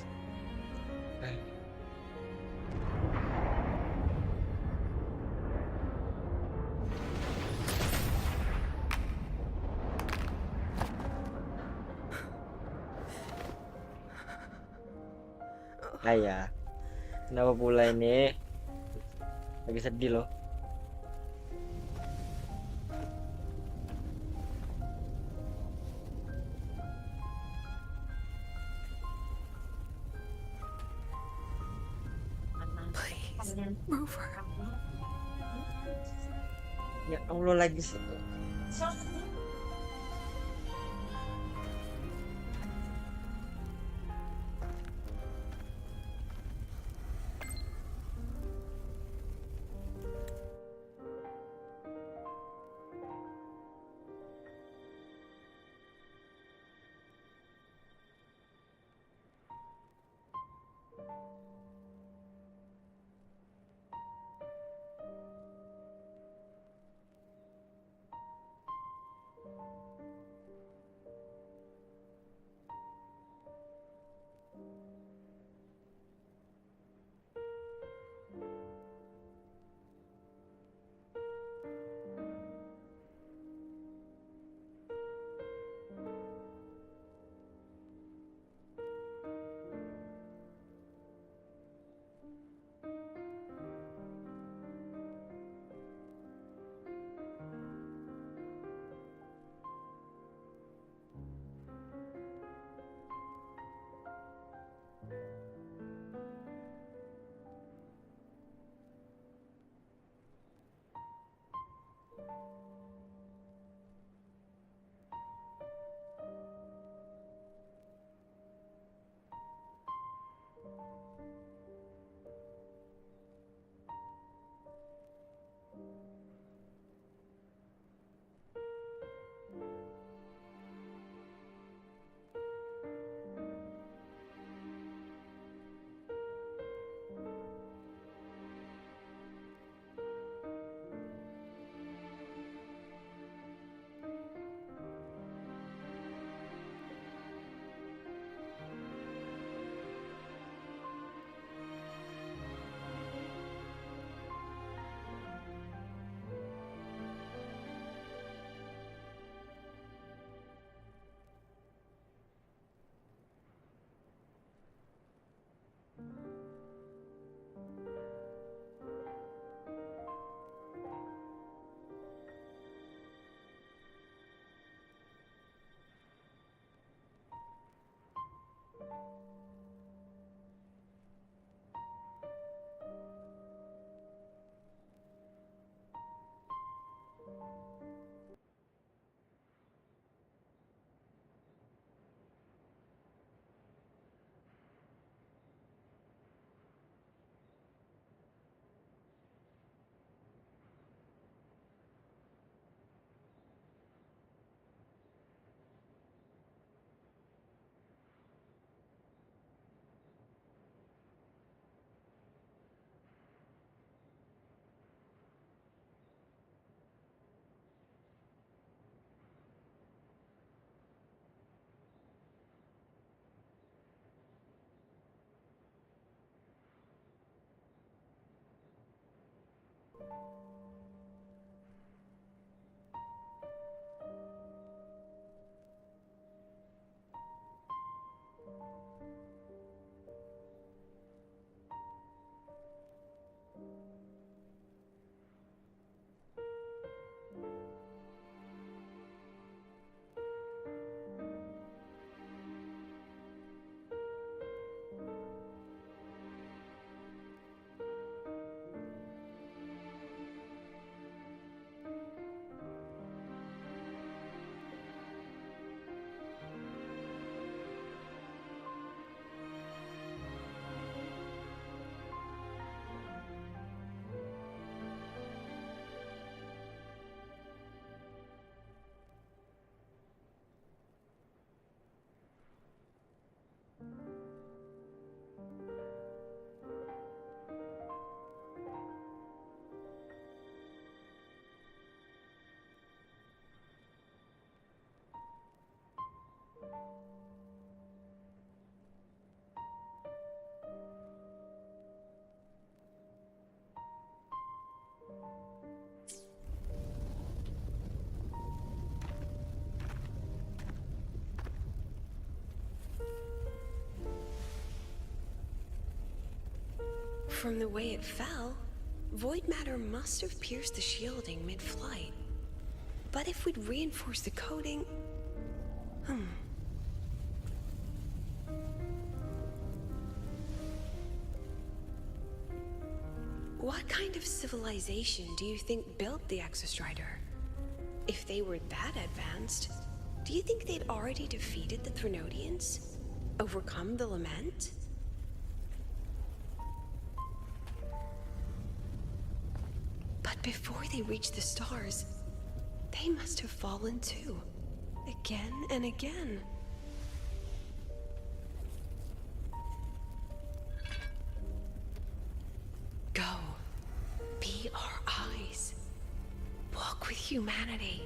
Ayah, kenapa pula ini? Lagi sedih loh. Move her. Ya Allah lagi sih. From the way it fell, void matter must have pierced the shielding mid-flight. But if we'd reinforced the coating... What kind of civilization do you think built the Exostrider? If they were that advanced, do you think they'd already defeated the Threnodians? Overcome the Lament? But before they reached the stars, they must have fallen too. Again and again. Go. Be our eyes. Walk with humanity.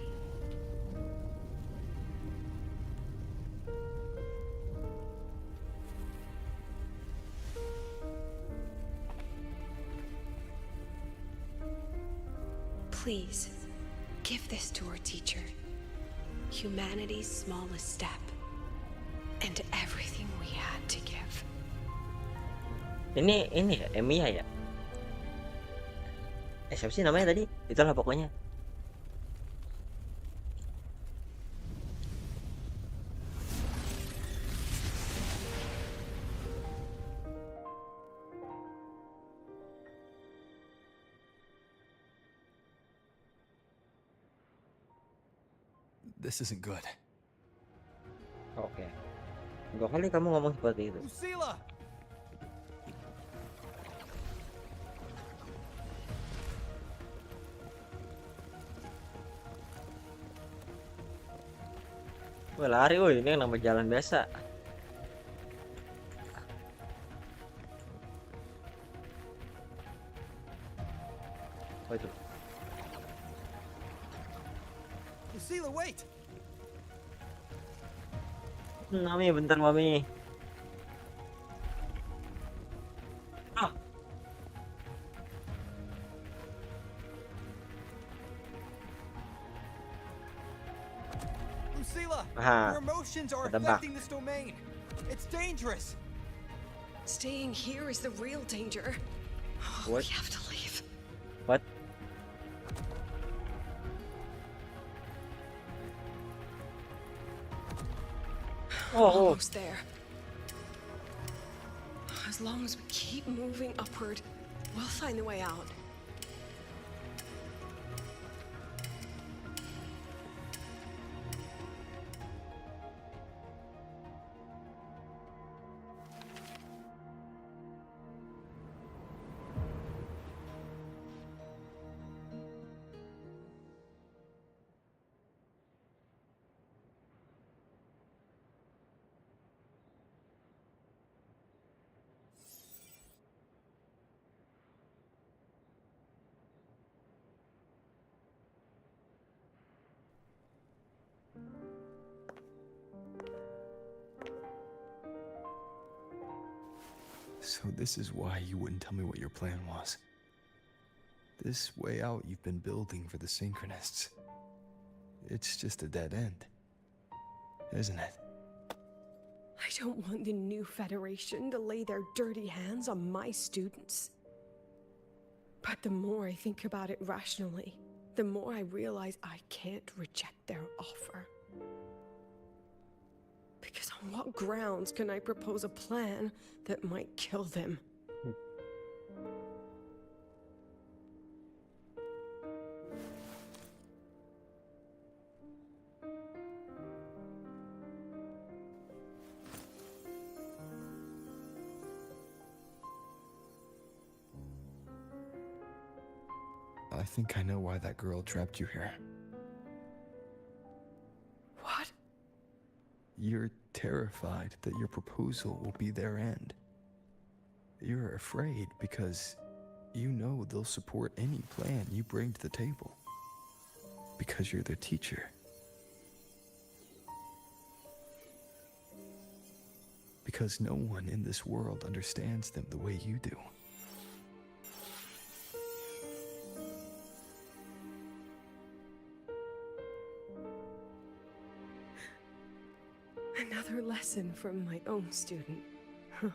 Please, give this to our teacher. Humanity's smallest step. And everything we had to give. Ini ya, Emiya ya? Siapa sih namanya tadi? Itulah pokoknya. This isn't good. Oke. 2 kali kamu ngomong seperti itu. Lucila! Wah, lari, woi, ini nama jalan biasa. Oh, itu. Lucila, wait! Mami, bentar, Mami. Ah. Lucila, Aha. your emotions are Ketebak. affecting this domain. It's dangerous. Staying here is the real danger. What? We have to leave. What? Almost there. As long as we keep moving upward, we'll find the way out. So this is why you wouldn't tell me what your plan was. This way out you've been building for the Synchronists. It's just a dead end, isn't it? I don't want the new Federation to lay their dirty hands on my students. But the more I think about it rationally, the more I realize I can't reject their offer. Because on what grounds can I propose a plan that might kill them? I think I know why that girl trapped you here. What? You're terrified that your proposal will be their end. You're afraid because you know they'll support any plan you bring to the table. Because you're their teacher. Because no one in this world understands them the way you do. Another lesson from my own student. Huh.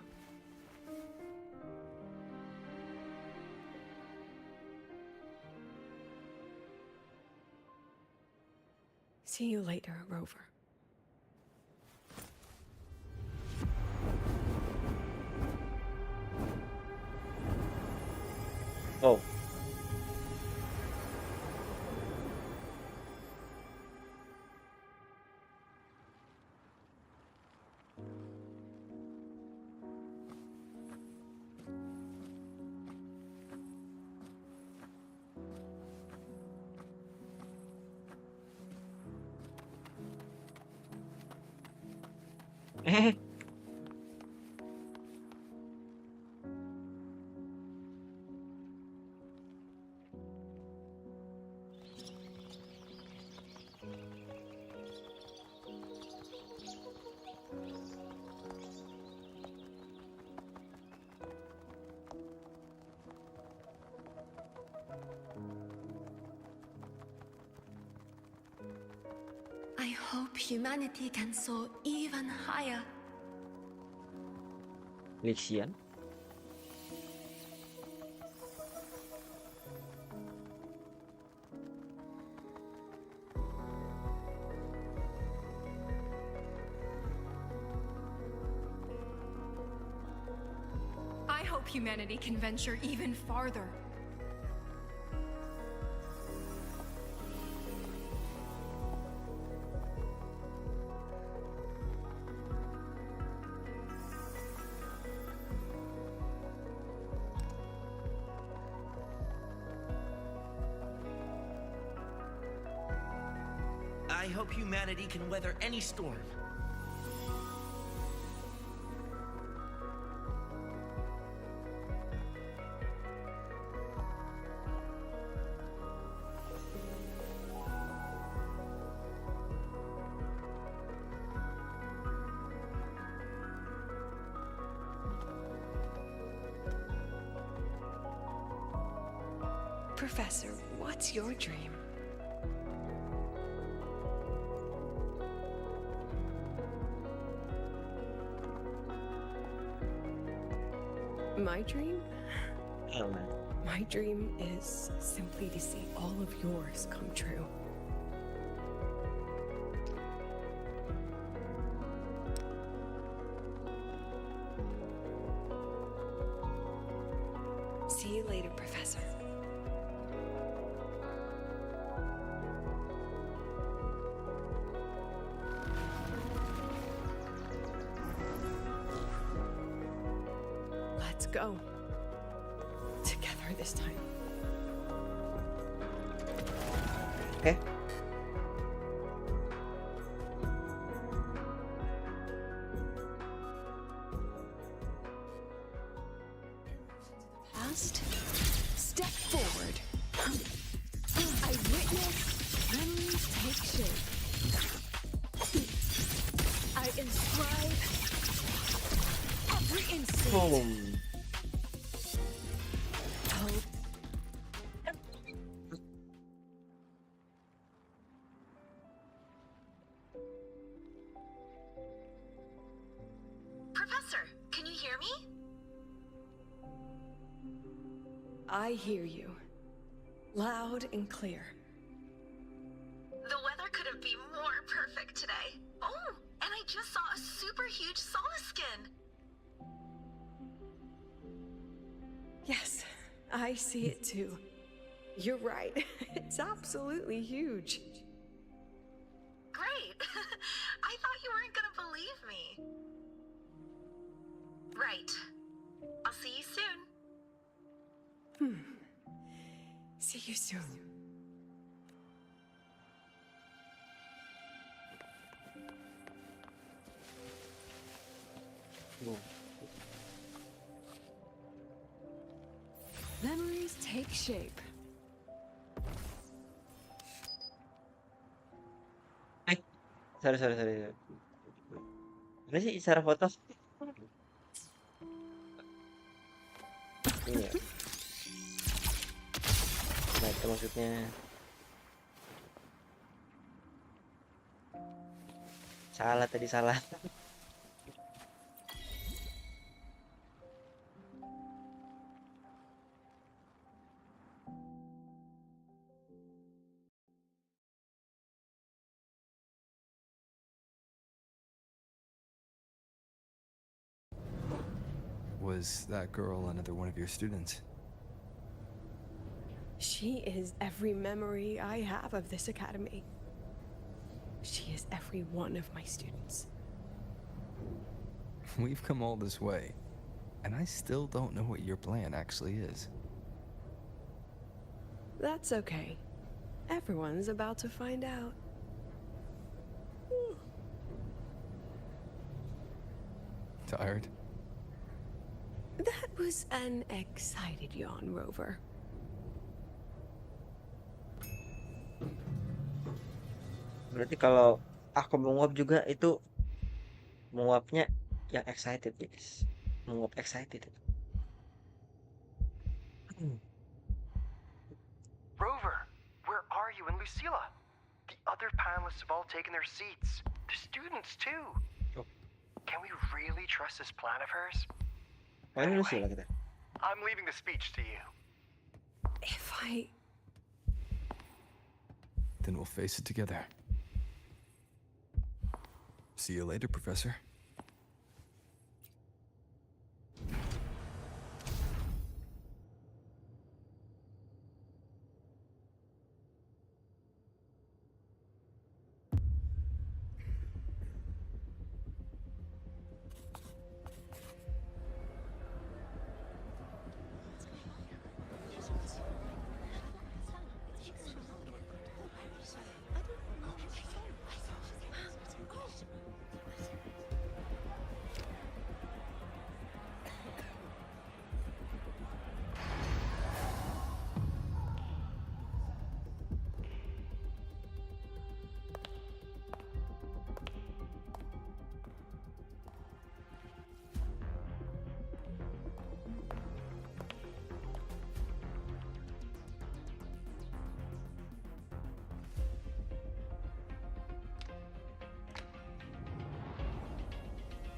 See you later, Rover. Oh. Eh. I hope humanity can soar even higher. Lexian. I hope humanity can venture even farther. I hope humanity can weather any storm. Professor, what's your dream? My dream? I don't know. My dream is simply to see all of yours come true. See you later, Professor. Let's go. Together this time. Okay. Past, step forward. I witness memories take shape. I inscribe every instant. Oh. I hear you. Loud and clear. The weather couldn't be more perfect today. Oh, and I just saw a super huge skin. Yes, I see it too. You're right. It's absolutely huge. Great. I thought you weren't gonna believe me. Right. I'll see you soon. See you soon. Memories take shape. Sorry. Ini sih cara foto. Ini ya. Nah, itu maksudnya. Salah. Was that girl another one of your students? She is every memory I have of this academy. She is every one of my students. We've come all this way, and I still don't know what your plan actually is. That's okay. Everyone's about to find out. Tired? That was an excited yawn, Rover. Berarti kalau aku menguap juga itu menguapnya yang excited, guys. Menguap excited. Rover, where are you and Lucilla? The other panelists have all taken their seats. The students too. Oh. Can we really trust this plan of hers? Oh, ini Lucilla kita. I'm leaving the speech to you. If I... Then we'll face it together. See you later, Professor.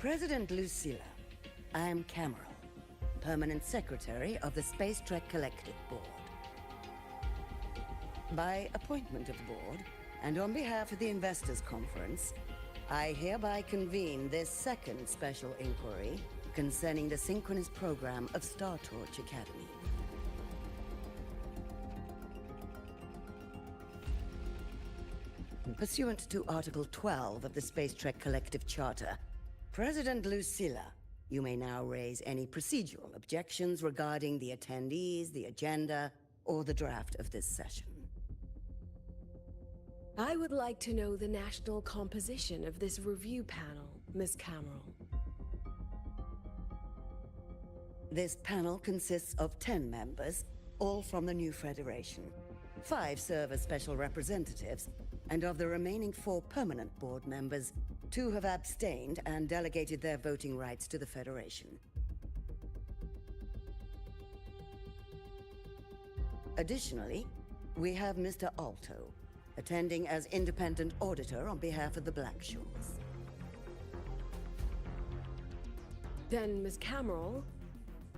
President Lucilla, I'm Cameron, Permanent Secretary of the Space Trek Collective Board. By appointment of the board, and on behalf of the Investors Conference, I hereby convene this second special inquiry concerning the synchronous program of Star Torch Academy. Pursuant to Article 12 of the Space Trek Collective Charter, President Lucilla, you may now raise any procedural objections regarding the attendees, the agenda, or the draft of this session. I would like to know the national composition of this review panel, Miss Cameron. This panel consists of 10 members, all from the new Federation. 5 serve as special representatives, and of the remaining 4 permanent board members, 2 have abstained and delegated their voting rights to the Federation. Additionally, we have Mr. Alto, attending as independent auditor on behalf of the Black Shores. Then, Miss Cameron,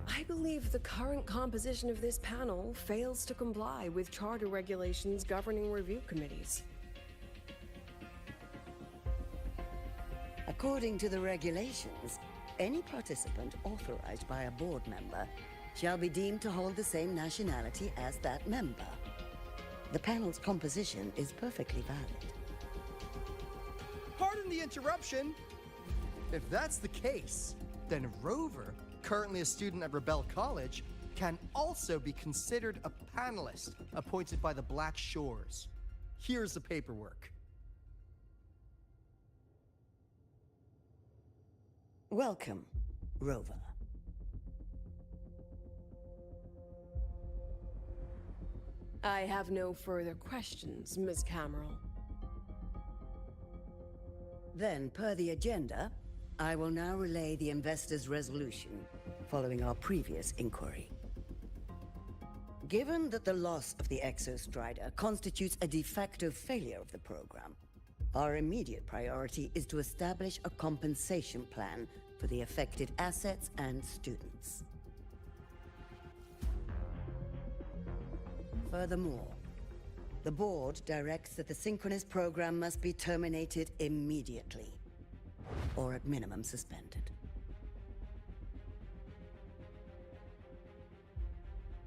I believe the current composition of this panel fails to comply with charter regulations governing review committees. According to the regulations, any participant authorized by a board member shall be deemed to hold the same nationality as that member. The panel's composition is perfectly valid. Pardon the interruption. If that's the case, then Rover, currently a student at Rebel College, can also be considered a panelist appointed by the Black Shores. Here's the paperwork. Welcome, Rover. I have no further questions, Ms. Cameron. Then, per the agenda, I will now relay the investor's resolution following our previous inquiry. Given that the loss of the Exostrider constitutes a de facto failure of the program, our immediate priority is to establish a compensation plan for the affected assets and students. Furthermore, the board directs that the synchronous program must be terminated immediately, or at minimum suspended.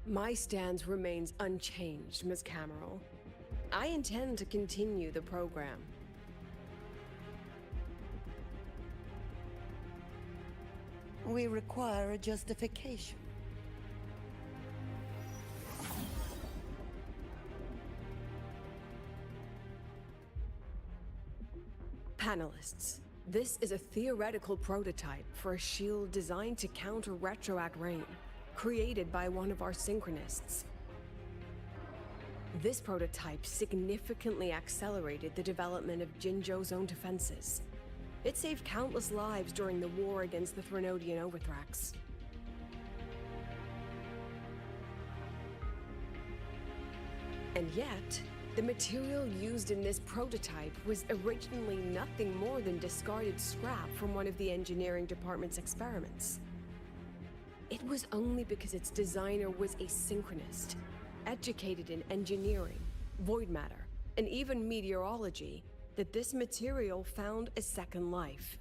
My stance remains unchanged, Ms. Cameron. I intend to continue the program. We require a justification. Panelists, this is a theoretical prototype for a shield designed to counter retroact rain, created by one of our synchronists. This prototype significantly accelerated the development of Jinzhou's own defenses. It saved countless lives during the war against the Threnodian Overthrax. And yet, the material used in this prototype was originally nothing more than discarded scrap from one of the engineering department's experiments. It was only because its designer was a synchronist, educated in engineering, void matter, and even meteorology, that this material found a second life.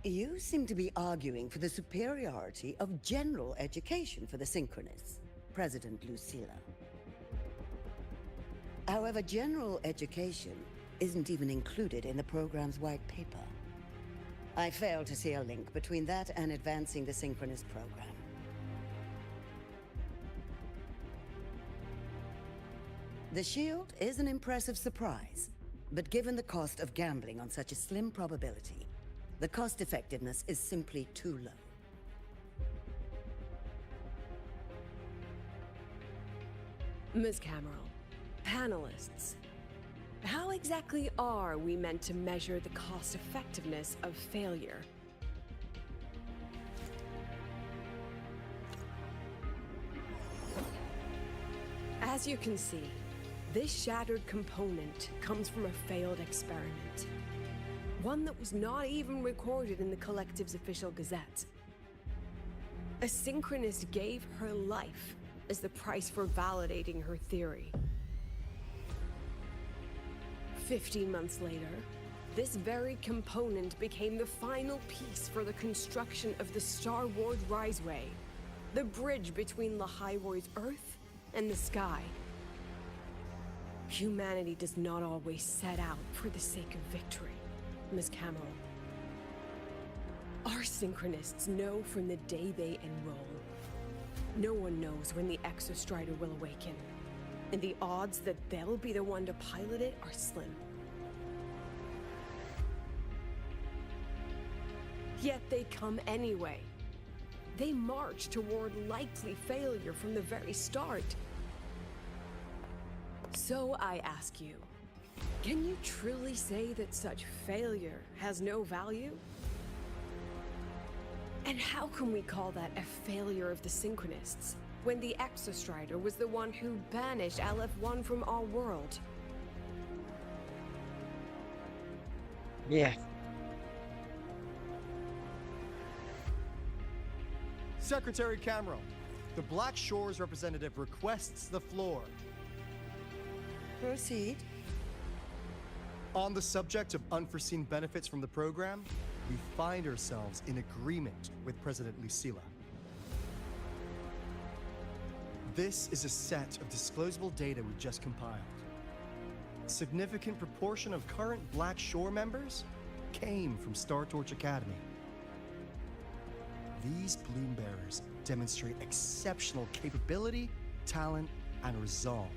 You seem to be arguing for the superiority of general education for the synchronists, President Lucilla. However, general education isn't even included in the program's white paper. I fail to see a link between that and advancing the synchronous program. The shield is an impressive surprise, but given the cost of gambling on such a slim probability, the cost-effectiveness is simply too low. Ms. Cameron, panelists, how exactly are we meant to measure the cost-effectiveness of failure? As you can see, this shattered component comes from a failed experiment. One that was not even recorded in the Collective's official gazette. A synchronist gave her life as the price for validating her theory. 15 months later, this very component became the final piece for the construction of the Star Wars Riseway, the bridge between Lahai-Roi's Earth and the sky. Humanity does not always set out for the sake of victory, Ms. Cameron. Our synchronists know from the day they enroll. No one knows when the Exostrider will awaken, and the odds that they'll be the one to pilot it are slim. Yet they come anyway. They march toward likely failure from the very start. So I ask you, can you truly say that such failure has no value? And how can we call that a failure of the synchronists, when the Exostrider was the one who banished LF1 from our world? Yeah. Secretary Camero, the Black Shores representative requests the floor. Proceed. On the subject of unforeseen benefits from the program, we find ourselves in agreement with President Lucilla. This is a set of disclosable data we just compiled. A significant proportion of current Black Shore members came from Star Torch Academy. These bloom bearers demonstrate exceptional capability, talent, and resolve,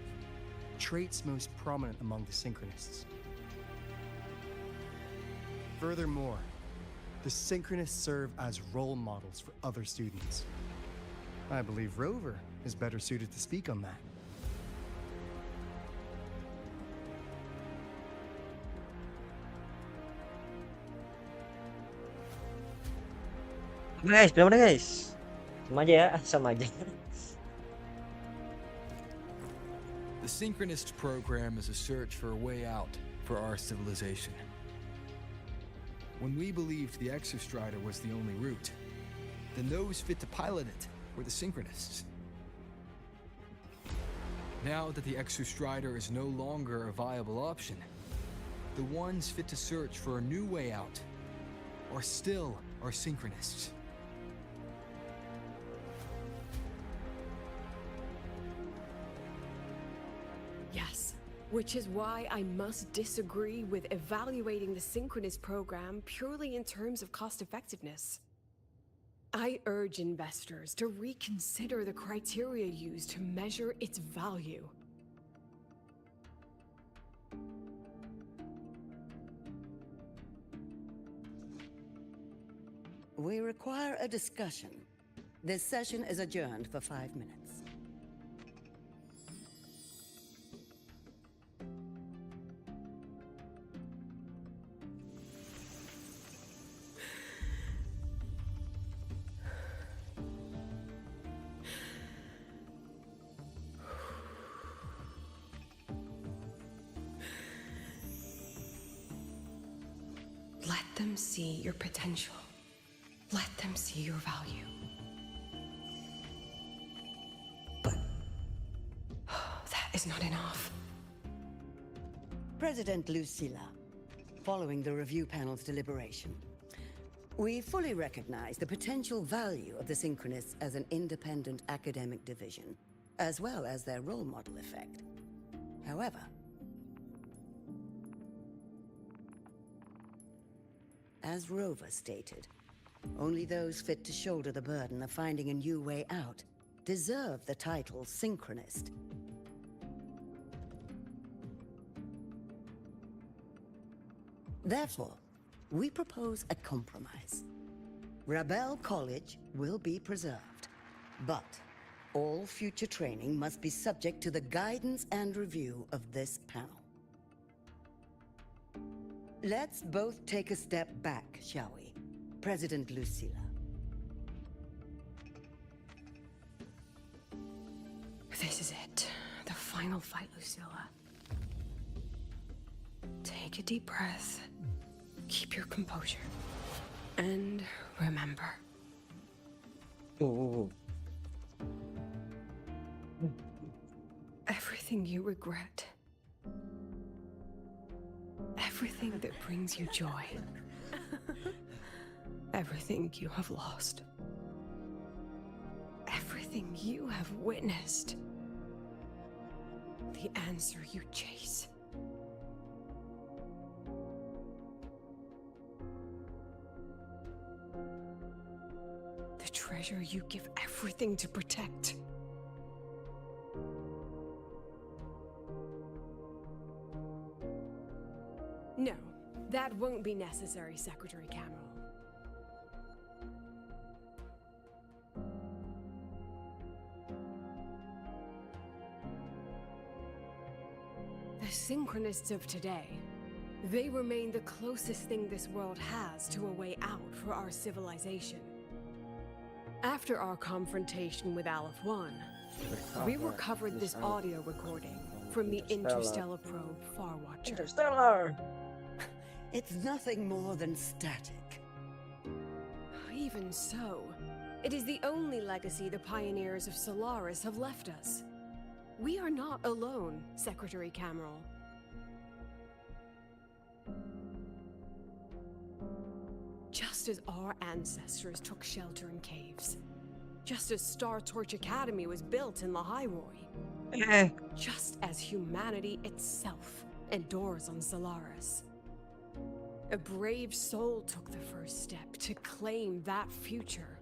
traits most prominent among the Synchronists. Furthermore, the Synchronists serve as role models for other students. I believe Rover is better suited to speak on that. Guys, bener guys. Sama aja ya, sama aja. The Synchronist program is a search for a way out for our civilization. When we believed the Exostrider was the only route, then those fit to pilot it were the Synchronists. Now that the Exostrider is no longer a viable option, the ones fit to search for a new way out are still our Synchronists. Yes, which is why I must disagree with evaluating the Synchronous program purely in terms of cost effectiveness. I urge investors to reconsider the criteria used to measure its value. We require a discussion. This session is adjourned for 5 minutes. Let them see your potential. Let them see your value. But that is not enough. President Lucilla, following the review panel's deliberation, we fully recognize the potential value of the Synchronists as an independent academic division, as well as their role model effect. However, as Rover stated, only those fit to shoulder the burden of finding a new way out deserve the title Synchronist. Therefore, we propose a compromise. Rebel College will be preserved, but all future training must be subject to the guidance and review of this panel. Let's both take a step back, shall we? President Lucilla. This is it. The final fight, Lucilla. Take a deep breath. Keep your composure. And remember. Ooh. Everything you regret. Everything that brings you joy. Everything you have lost. Everything you have witnessed. The answer you chase. The treasure you give everything to protect. No, that won't be necessary, Secretary Camero. The Synchronists of today, they remain the closest thing this world has to a way out for our civilization. After our confrontation with Aleph 1, we recovered this audio recording from the Interstellar probe Farwatcher. Interstellar! It's nothing more than static. Even so, It is the only legacy the pioneers of Solaris have left us. We are not alone, Secretary Cameron. Just as our ancestors took shelter in caves, just as Star Torch Academy was built in Lahai-Roi, just as humanity itself endures on Solaris. A brave soul took the first step to claim that future.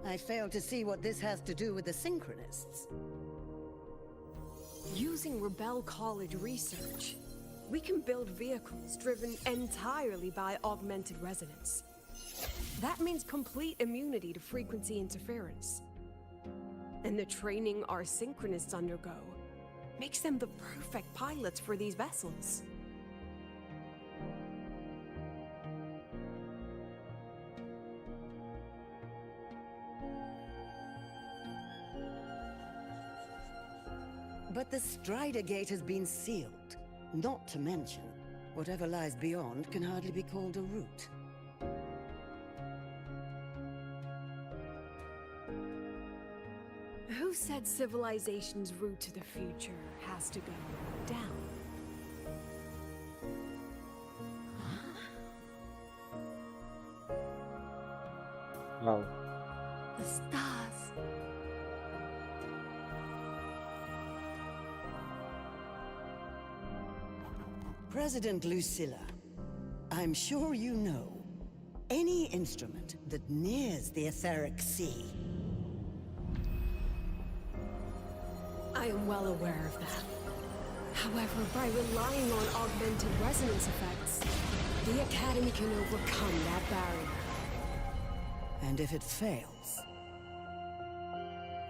I fail to see what this has to do with the Synchronists. Using Rebel College research, we can build vehicles driven entirely by augmented resonance. That means complete immunity to frequency interference. And the training our Synchronists undergo makes them the perfect pilots for these vessels. But the Strider Gate has been sealed. Not to mention, whatever lies beyond can hardly be called a route. Who said civilization's route to the future has to go down? Wow. The stars. President Lucilla, I'm sure you know, any instrument that nears the etheric sea. I am well aware of that. However, by relying on augmented resonance effects, the Academy can overcome that barrier. And if it fails,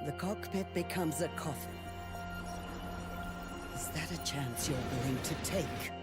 the cockpit becomes a coffin. Is that a chance you're willing to take?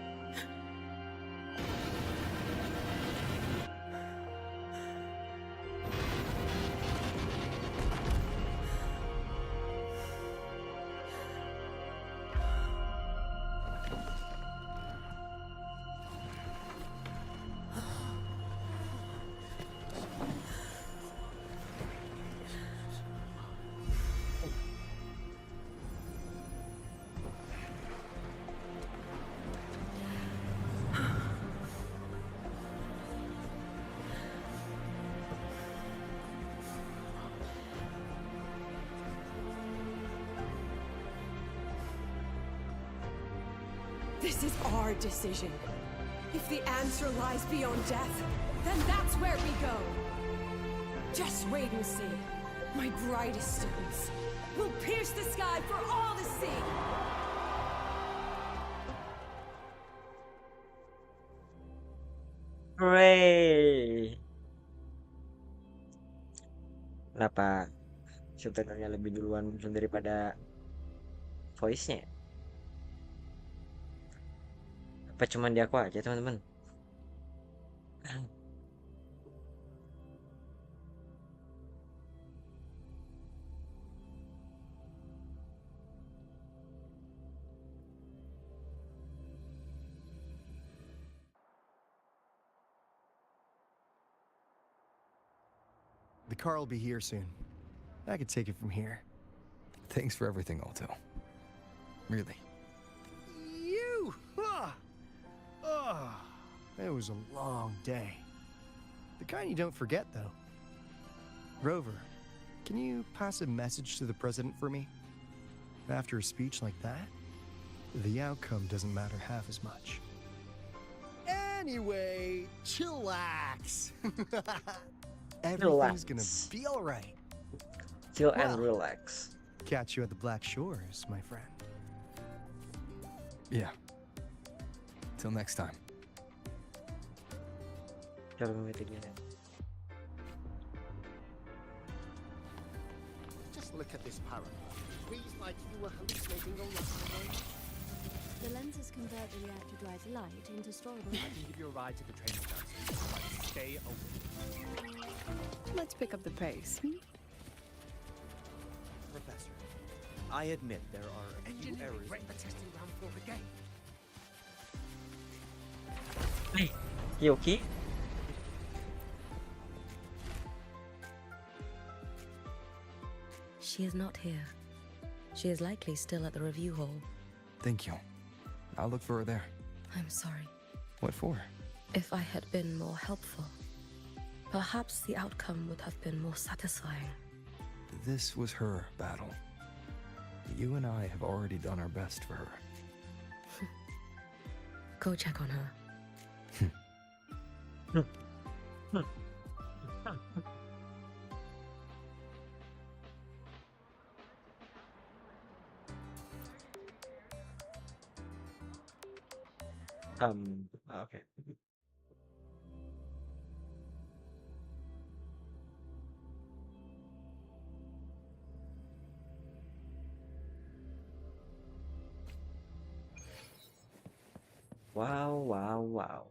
This is our decision. If the answer lies beyond death, then that's where we go. Just wait and see. My brightest students will pierce the sky for all to see. Hooray! Kenapa subtitlenya lebih duluan muncul daripada voice-nya? Apa cuman di aku aja, teman-teman? The car will be here soon. I could take it from here. Thanks for everything, Alto. Really. You! Oh, it was a long day. The kind you don't forget, though. Rover, can you pass a message to the president for me? After a speech like that, the outcome doesn't matter half as much. Anyway, chillax. Everything's gonna be all right. Chill and relax. Catch you at the Black Shores, my friend. Yeah. Till next time. Coba meetingnya. Just look at this paragraph. It reads like you were hallucinating all the time. The lenses convert the reactive light into storable. I can give you a ride to the training council, but stay away. Let's pick up the pace. Professor, I admit there are a few errors. Break the testing ground for the game. Hey, you okay? she is not here. She is likely still at the review hall. Thank you. I'll look for her there. I'm sorry. What for? If I had been more helpful, perhaps the outcome would have been more satisfying. This was her battle. You and I have already done our best for her. Go check on her. Okay. Wow, wow, wow.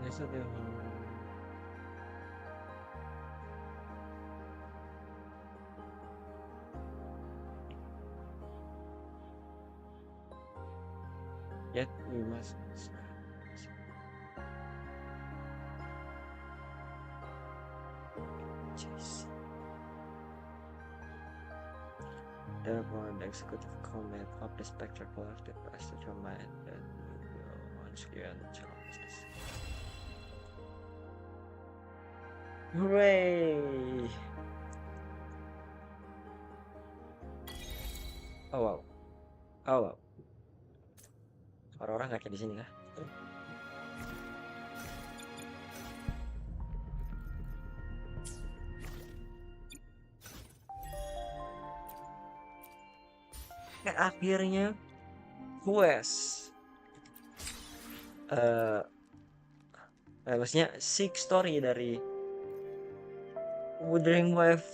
There's a Yet we must. Jeez. Therefore, the executive comment of the spectre collected as determined that we will once again challenge this. Hooray! Oh wow. Oh wow. Orang-orang nggak kayak di sini kah? Akhirnya quest maksudnya six story dari Wuthering Wave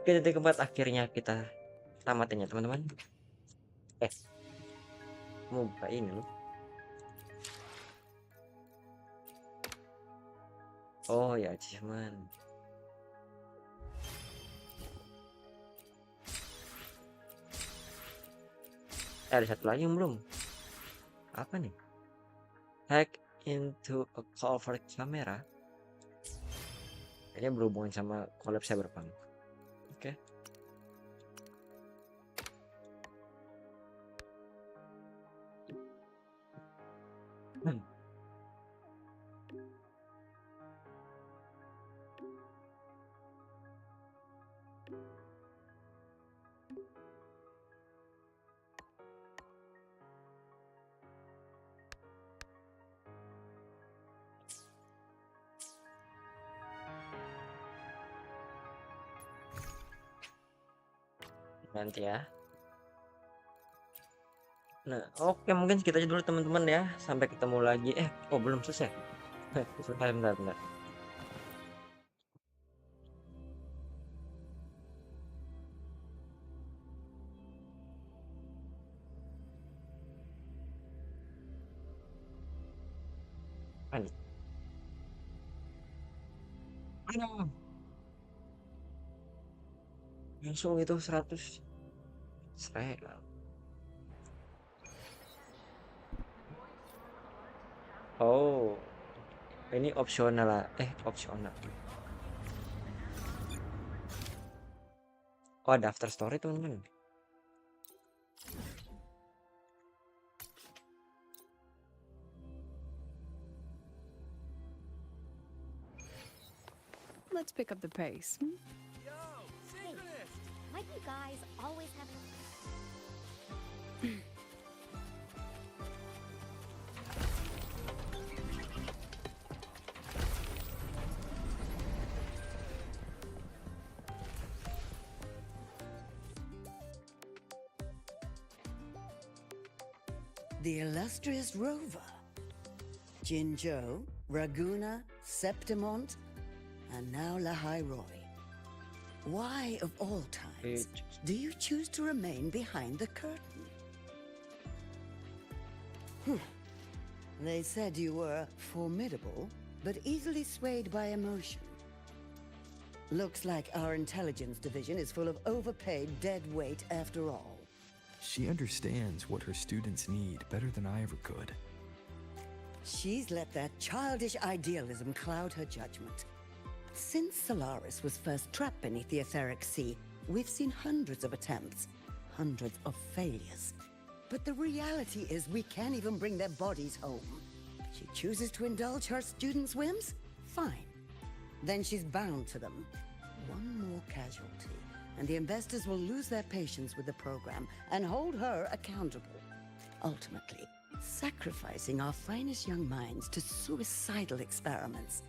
ke titik keempat akhirnya kita tamatin ya teman-teman. Mau buka ini loh. Oh ya, achievement. Ada satu lagi yang belum. Apa nih? Hack into a cover camera. Ini berhubungan sama collab Cyberpunk. Oke. Nanti ya. Nah, oke mungkin segitu aja dulu teman-teman ya. Sampai ketemu lagi. Oh belum selesai. Bentar. Panik. Aduh. Langsung itu 100 serega. Oh, ini opsional lah. Opsional. Oh, daftar story teman-teman. Let's pick up the pace. Why do you guys always have the illustrious rover. Jinzhou, Raguna, Septimont, and now Lahai-Roi. Why, of all times, do you choose to remain behind the curtain? They said you were formidable, but easily swayed by emotion. Looks like our intelligence division is full of overpaid dead weight after all. She understands what her students need better than I ever could. She's let that childish idealism cloud her judgment. Since Solaris was first trapped beneath the etheric sea, we've seen hundreds of attempts, hundreds of failures. But the reality is we can't even bring their bodies home. She chooses to indulge her students' whims? Fine. Then she's bound to them. One more casualty, and the investors will lose their patience with the program and hold her accountable. Ultimately, sacrificing our finest young minds to suicidal experiments.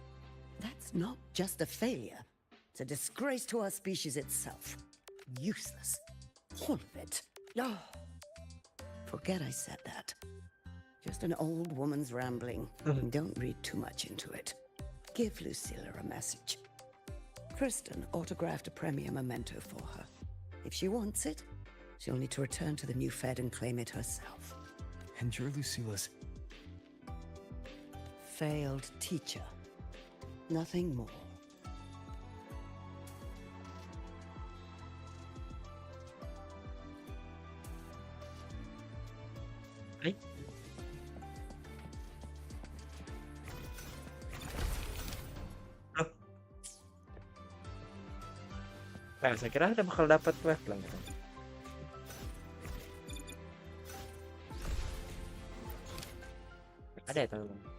That's not just a failure. It's a disgrace to our species itself. Useless. All of it. Oh. Forget I said that. Just an old woman's rambling. Don't read too much into it. Give Lucilla a message. Kristen autographed a premier memento for her. If she wants it, she'll need to return to the new Fed and claim it herself. And you're Lucilla's... failed teacher. Nothing more. Nah, saya kira bakal dapat wave lang gitu. Ada ya teman-teman?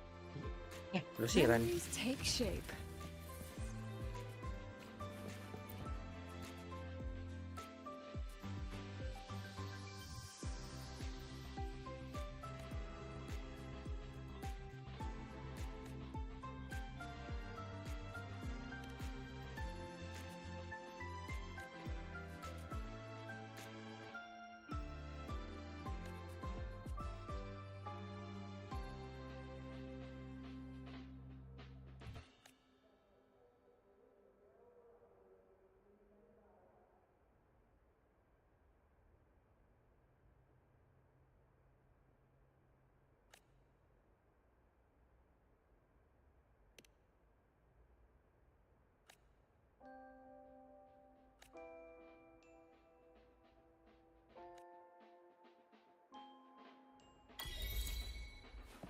Lusiran. Memories take shape.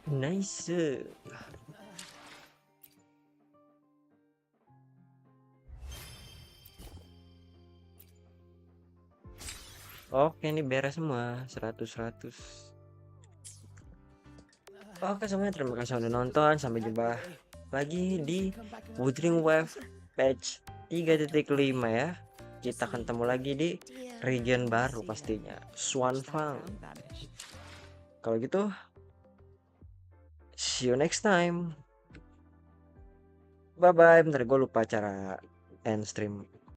Nice. Oke, ini beres semua 100-100. Oke semuanya, terima kasih udah nonton. Sampai jumpa lagi di Wuthering Wave patch 3.5 ya. Kita akan ketemu lagi di region baru pastinya, Swanfang. Kalau gitu, see you next time. Bye bye. Bentar gue lupa cara end stream.